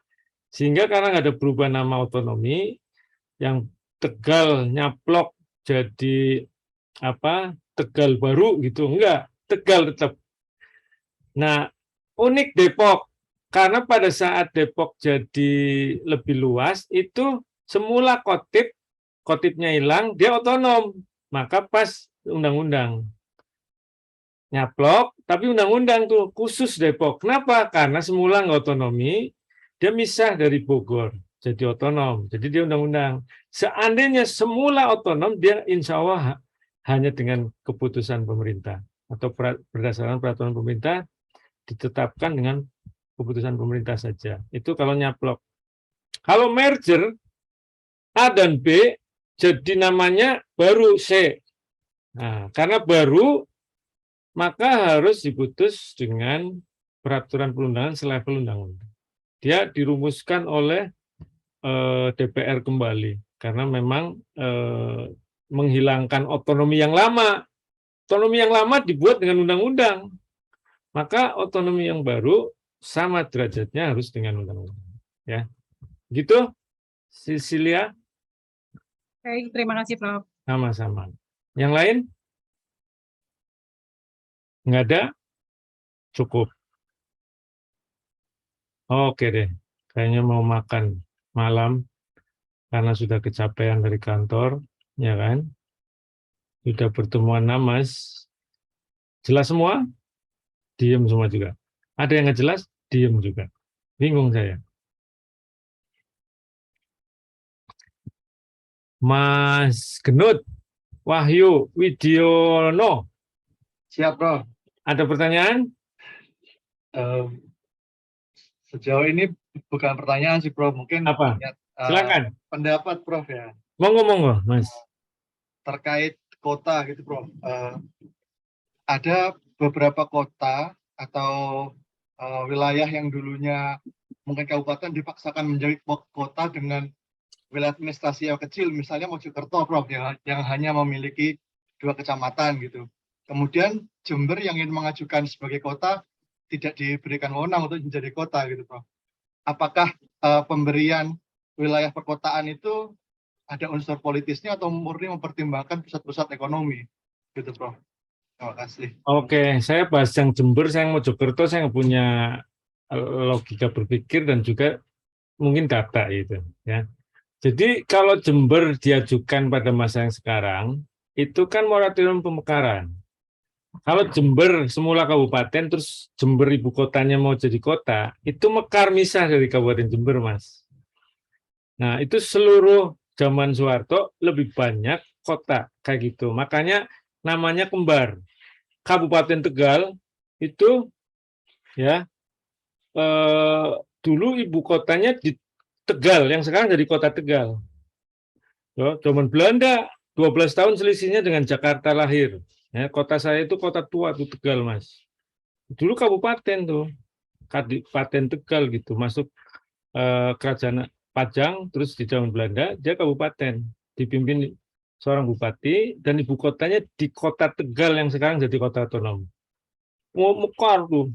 Sehingga karena nggak ada berubah nama otonomi, yang Tegal nyaplok jadi Tegal baru gitu, enggak. Tegal tetap. Nah, unik Depok, karena pada saat Depok jadi lebih luas, itu semula kotipnya hilang, dia otonom. Maka pas undang-undang. Nyaplok, tapi undang-undang tuh khusus Depok. Kenapa? Karena semula nggak otonomi, dia misah dari Bogor, jadi otonom. Jadi dia undang-undang. Seandainya semula otonom, dia insya Allah hanya dengan keputusan pemerintah atau berdasarkan peraturan pemerintah ditetapkan dengan keputusan pemerintah saja. Itu kalau nyaplok. Kalau merger A dan B jadi namanya baru C. Nah, karena baru maka harus diputus dengan peraturan perundangan selevel undang-undang. Dia dirumuskan oleh DPR kembali karena memang menghilangkan otonomi yang lama. Otonomi yang lama dibuat dengan undang-undang. Maka otonomi yang baru sama derajatnya harus dengan undang-undang. Ya. Gitu, Sisilia? Baik, terima kasih, Prof. Sama-sama. Yang lain? Nggak ada? Cukup. Oke deh. Kayaknya mau makan malam karena sudah kecapean dari kantor, ya kan? Sudah pertemuan namas. Jelas semua? Diem semua juga. Ada yang nggak jelas? Diem juga. Bingung saya. Mas Genut, Wahyu Widiono. Siap, Prof. Ada pertanyaan? Sejauh ini bukan pertanyaan sih, Prof. Mungkin apa? Silakan. Pendapat, Prof, ya. Monggo, Mas. Terkait kota gitu, Prof. Ada beberapa kota atau wilayah yang dulunya mungkin kabupaten dipaksakan menjadi kota dengan wilayah administrasi yang kecil, misalnya Mojokerto, Prof, yang hanya memiliki 2 kecamatan gitu. Kemudian Jember yang ingin mengajukan sebagai kota tidak diberikan wewenang untuk menjadi kota gitu, Prof. Apakah pemberian wilayah perkotaan itu ada unsur politisnya atau murni mempertimbangkan pusat-pusat ekonomi gitu, Prof? Terima kasih. Oke, saya bahas yang Jember, saya yang Mojokerto, saya nggak punya logika berpikir dan juga mungkin data gitu ya. Jadi kalau Jember diajukan pada masa yang sekarang, itu kan moratorium pemekaran. Kalau Jember semula kabupaten, terus Jember ibu kotanya mau jadi kota, itu mekar misah dari Kabupaten Jember, Mas. Nah, itu seluruh zaman Soeharto lebih banyak kota kayak gitu. Makanya namanya kembar. Kabupaten Tegal itu ya dulu ibu kotanya di Tegal yang sekarang jadi kota Tegal. Zaman Belanda 12 tahun selisihnya dengan Jakarta lahir. Ya, kota saya itu kota tua tuh Tegal, Mas. Dulu kabupaten tuh, Kabupaten Tegal gitu, masuk kerajaan Pajang, terus di zaman Belanda dia kabupaten, dipimpin seorang bupati dan ibu kotanya di kota Tegal yang sekarang jadi kota otonom. Mekar tuh,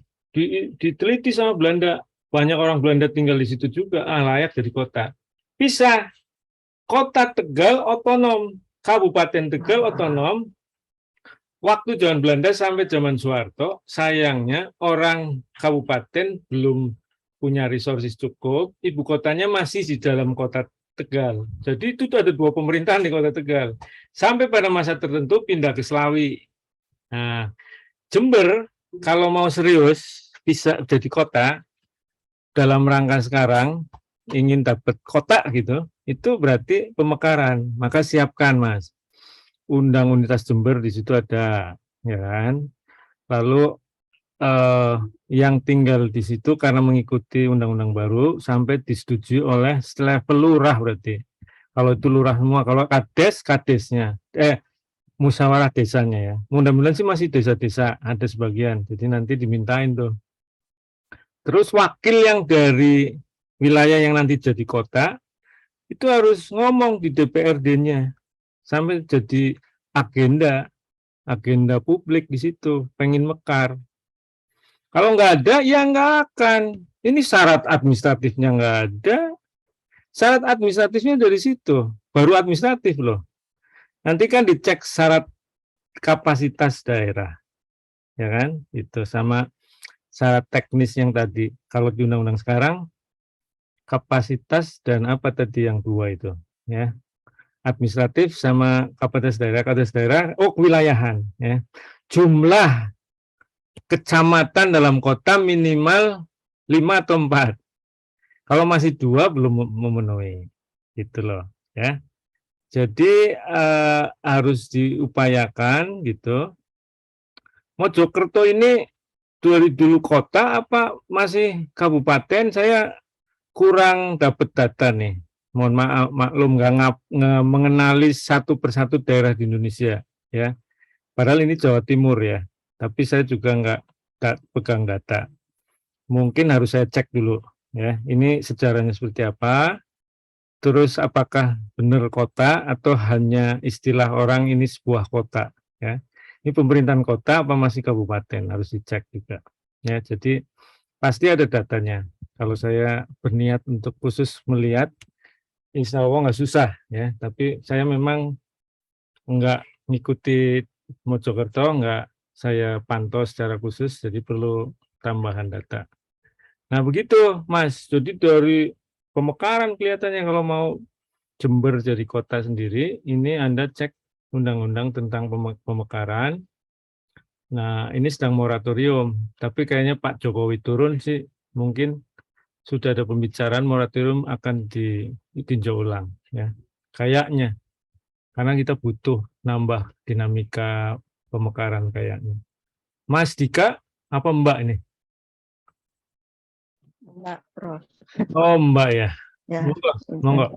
diteliti sama Belanda, banyak orang Belanda tinggal di situ juga, layak jadi kota. Bisa, kota Tegal otonom, Kabupaten Tegal otonom. Waktu zaman Belanda sampai zaman Soeharto, sayangnya orang kabupaten belum punya resources cukup, ibu kotanya masih di dalam kota Tegal. Jadi itu tuh ada 2 pemerintahan di kota Tegal. Sampai pada masa tertentu pindah ke Slawi. Nah, Jember kalau mau serius bisa jadi kota dalam rangka sekarang ingin dapat kota gitu, itu berarti pemekaran. Maka siapkan, Mas. Undang Unitas Jember di situ ada, ya kan? Lalu yang tinggal di situ karena mengikuti undang-undang baru sampai disetujui oleh level lurah berarti. Kalau itu lurah semua, kalau kades, kadesnya, musyawarah desanya ya. Mudah-mudahan sih masih desa-desa, ada sebagian. Jadi nanti dimintain tuh. Terus wakil yang dari wilayah yang nanti jadi kota, itu harus ngomong di DPRD-nya. Sampai jadi agenda publik di situ, pengen mekar. Kalau nggak ada, ya nggak akan. Ini syarat administratifnya nggak ada. Syarat administratifnya dari situ, baru administratif loh. Nanti kan dicek syarat kapasitas daerah, ya kan? Itu sama syarat teknis yang tadi. Kalau di undang-undang sekarang, kapasitas dan apa tadi yang 2 itu, ya? Administratif sama kapasitas daerah, kewilayahan, ya. Jumlah kecamatan dalam kota minimal 5 atau 4. Kalau masih 2 belum memenuhi, gitu loh, ya. Jadi harus diupayakan gitu. Mojokerto ini dari dulu kota apa masih kabupaten? Saya kurang dapat data nih. Mohon maaf, maklum nggak mengenali satu persatu daerah di Indonesia, ya. Padahal ini Jawa Timur ya, tapi saya juga nggak pegang data. Mungkin harus saya cek dulu, ya. Ini sejarahnya seperti apa? Terus apakah benar kota atau hanya istilah orang ini sebuah kota, ya? Ini pemerintahan kota apa masih kabupaten? Harus dicek juga, ya. Jadi pasti ada datanya. Kalau saya berniat untuk khusus melihat, insya Allah nggak susah, ya. Tapi saya memang nggak ngikuti Mojokerto, nggak saya pantau secara khusus, jadi perlu tambahan data. Nah begitu, Mas. Jadi dari pemekaran kelihatannya kalau mau Jember jadi kota sendiri, ini Anda cek undang-undang tentang pemekaran. Nah ini sedang moratorium, tapi kayaknya Pak Jokowi turun sih, mungkin sudah ada pembicaraan moratorium akan ditinjau ulang, ya. Kayaknya, karena kita butuh nambah dinamika pemekaran kayaknya. Mas Dika, apa Mbak ini? Mbak, Prof. Oh Mbak ya. Ya, Monggo.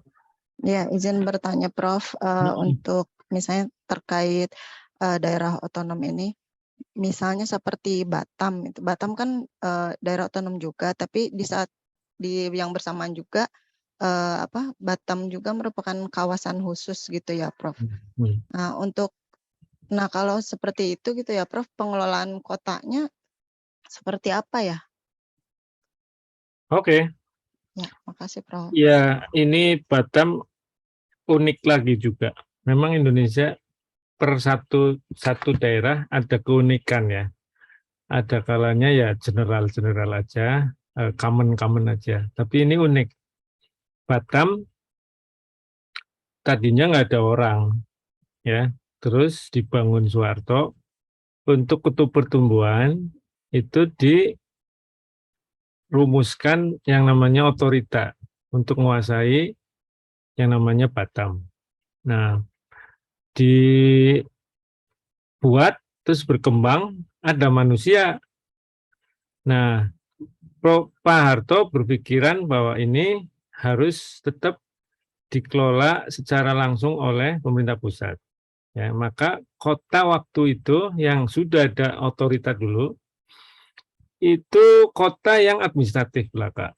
Ya, izin bertanya Prof, untuk misalnya terkait daerah otonom ini, misalnya seperti Batam, Batam kan daerah otonom juga, tapi di saat yang bersamaan juga Batam juga merupakan kawasan khusus gitu ya, Prof. Nah, kalau seperti itu gitu ya, Prof, pengelolaan kotanya seperti apa ya? Oke. Ya, makasih, Prof. Ya, ini Batam unik lagi juga. Memang Indonesia per satu daerah ada keunikan ya. Ada kalanya ya general aja, common aja. Tapi ini unik. Batam tadinya nggak ada orang, ya. Terus dibangun Soeharto untuk kutub pertumbuhan itu dirumuskan yang namanya otorita untuk menguasai yang namanya Batam. Nah, dibuat terus berkembang, ada manusia. Nah, Pak Harto berpikiran bahwa ini harus tetap dikelola secara langsung oleh pemerintah pusat. Ya, maka kota waktu itu yang sudah ada otorita dulu, itu kota yang administratif belaka.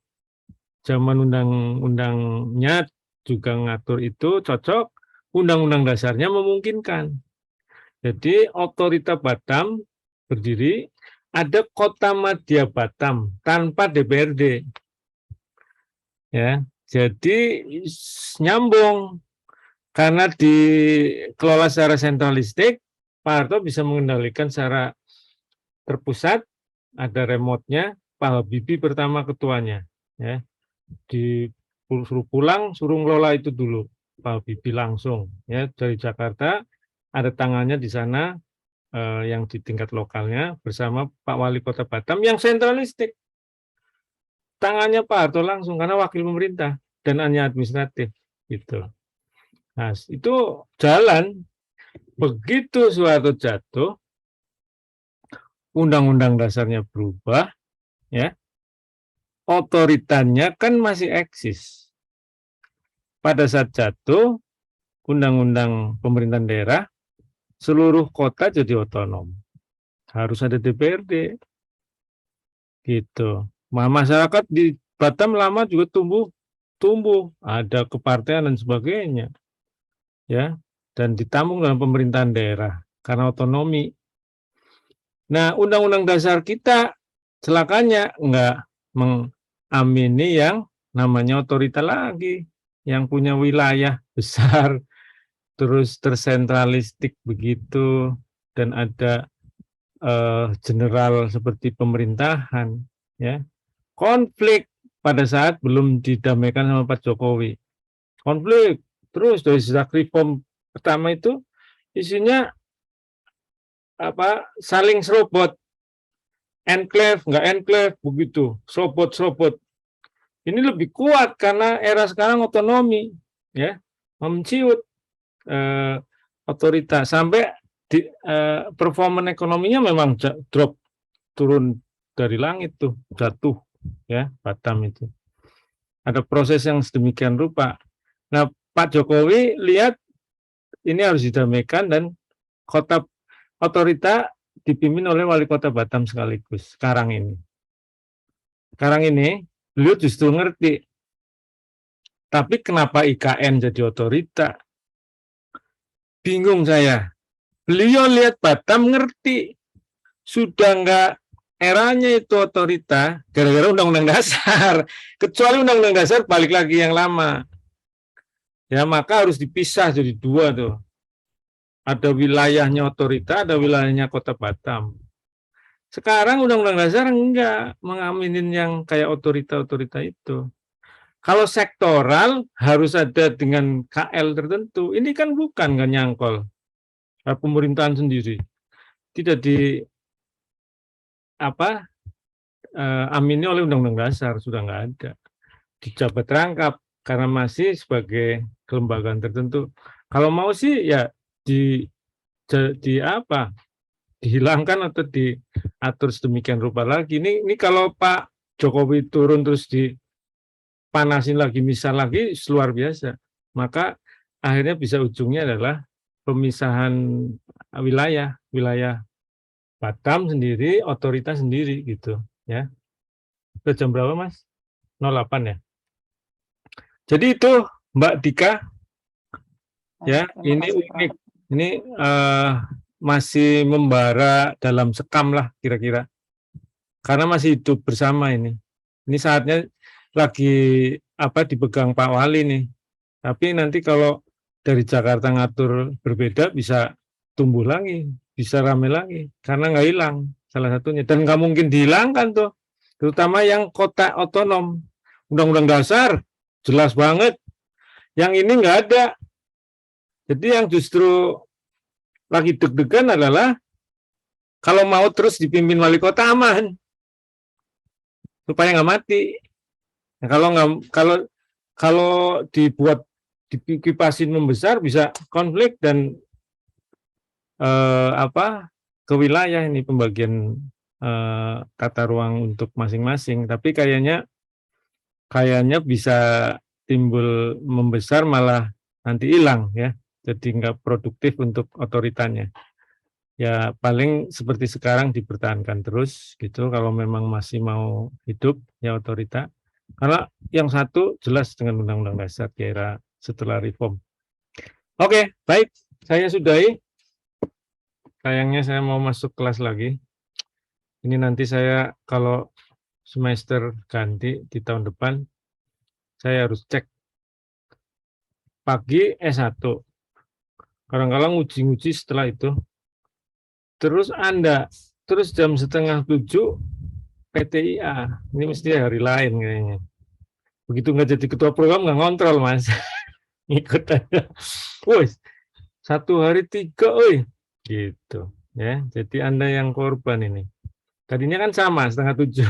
Zaman undang-undangnya juga ngatur itu cocok, undang-undang dasarnya memungkinkan. Jadi otorita Batam berdiri, ada Kota Madya Batam tanpa DPRD. Ya, jadi nyambung. Karena dikelola secara sentralistik, Pak Harto bisa mengendalikan secara terpusat, ada remote-nya, Pak Habibie pertama ketuanya. Ya, suruh pulang, suruh ngelola itu dulu, Pak Habibie langsung. Ya, dari Jakarta, ada tangannya di sana, yang di tingkat lokalnya, bersama Pak Wali Kota Batam, yang sentralistik. Tangannya Pak Harto langsung, karena wakil pemerintah, dan hanya administratif. Gitu. Nah, itu jalan. Begitu Soeharto jatuh, undang-undang dasarnya berubah, ya, otoritannya kan masih eksis. Pada saat jatuh, undang-undang pemerintahan daerah, seluruh kota jadi otonom. Harus ada DPRD. Gitu. Masyarakat di Batam lama juga tumbuh, ada kepartean dan sebagainya. Ya, dan ditampung dalam pemerintahan daerah karena otonomi. Nah, undang-undang dasar kita celakanya enggak mengamini yang namanya otorita lagi, yang punya wilayah besar, terus tersentralistik begitu, dan ada general seperti pemerintahan, ya. Konflik pada saat belum didamaikan sama Pak Jokowi. Konflik terus dari sejak reform pertama itu isinya saling serobot, enclave nggak enclave begitu, serobot. Ini lebih kuat karena era sekarang otonomi, ya, menciut otoritas sampai performa ekonominya memang drop, turun dari langit tuh, jatuh, ya, Batam itu. Ada proses yang sedemikian rupa. Nah, Pak Jokowi lihat ini harus didamaikan dan otorita dipimpin oleh Wali Kota Batam sekaligus sekarang ini. Sekarang ini beliau justru ngerti. Tapi kenapa IKN jadi otorita? Bingung saya. Beliau lihat Batam ngerti. Sudah enggak eranya itu otorita gara-gara undang-undang dasar. Kecuali undang-undang dasar balik lagi yang lama. Ya, maka harus dipisah jadi dua tuh. Ada wilayahnya otorita, ada wilayahnya Kota Batam. Sekarang undang-undang dasar enggak mengaminin yang kayak otorita-otorita itu. Kalau sektoral harus ada dengan KL tertentu. Ini kan bukan nyangkol pemerintahan sendiri. Tidak di amini oleh undang-undang dasar, sudah enggak ada. Dijabat rangkap karena masih sebagai kelembagaan tertentu. Kalau mau sih ya dihilangkan atau diatur sedemikian rupa lagi. Ini kalau Pak Jokowi turun terus dipanasin lagi, misal lagi, luar biasa. Maka akhirnya bisa ujungnya adalah pemisahan wilayah Batam sendiri, otoritas sendiri gitu, ya. Ke jam berapa, Mas? 08 ya. Jadi itu Mbak Dika, ya, ini unik. Ini masih membara dalam sekam lah kira-kira. Karena masih hidup bersama ini. Ini saatnya lagi dipegang Pak Wali nih. Tapi nanti kalau dari Jakarta ngatur berbeda bisa tumbuh lagi, bisa rame lagi. Karena nggak hilang salah satunya. Dan nggak mungkin dihilangkan tuh. Terutama yang kota otonom. Undang-undang dasar jelas banget. Yang ini nggak ada. Jadi yang justru lagi deg-degan adalah kalau mau terus dipimpin wali kota aman, supaya nggak mati. Nah, kalau dibuat dikipasin membesar bisa konflik dan ke wilayah ini pembagian tata ruang untuk masing-masing. Tapi kayaknya bisa timbul membesar malah nanti hilang ya. Jadi nggak produktif untuk otoritanya. Ya paling seperti sekarang dipertahankan terus gitu kalau memang masih mau hidup ya otorita. Karena yang satu jelas dengan Undang-Undang Dasar di era setelah reform. Oke, baik. Saya sudahi. Sayangnya saya mau masuk kelas lagi. Ini nanti saya kalau semester ganti di tahun depan, saya harus cek pagi S1. Kadang-kadang uji-uji setelah itu. Terus terus jam 6:30 PTIA. Ini mesti hari lain kayaknya. Begitu nggak jadi ketua program nggak ngontrol Mas. Ngikut aja. Woi, 1 hari 3, gitu ya. Jadi Anda yang korban ini. Tadinya kan sama 6:30.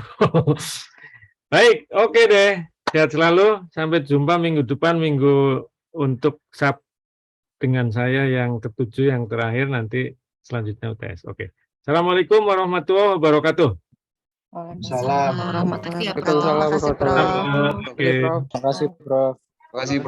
Baik, oke deh. Sehat selalu. Sampai jumpa minggu depan, minggu untuk SAP dengan saya yang ke-7 yang terakhir nanti selanjutnya UTS. Oke. Assalamualaikum warahmatullahi wabarakatuh. Waalaikumsalam warahmatullahi Terima kasih ya, wabarakatuh. Prof. Terima kasih, Prof. Oke. Terima kasih, Prof. Terima kasih, Prof.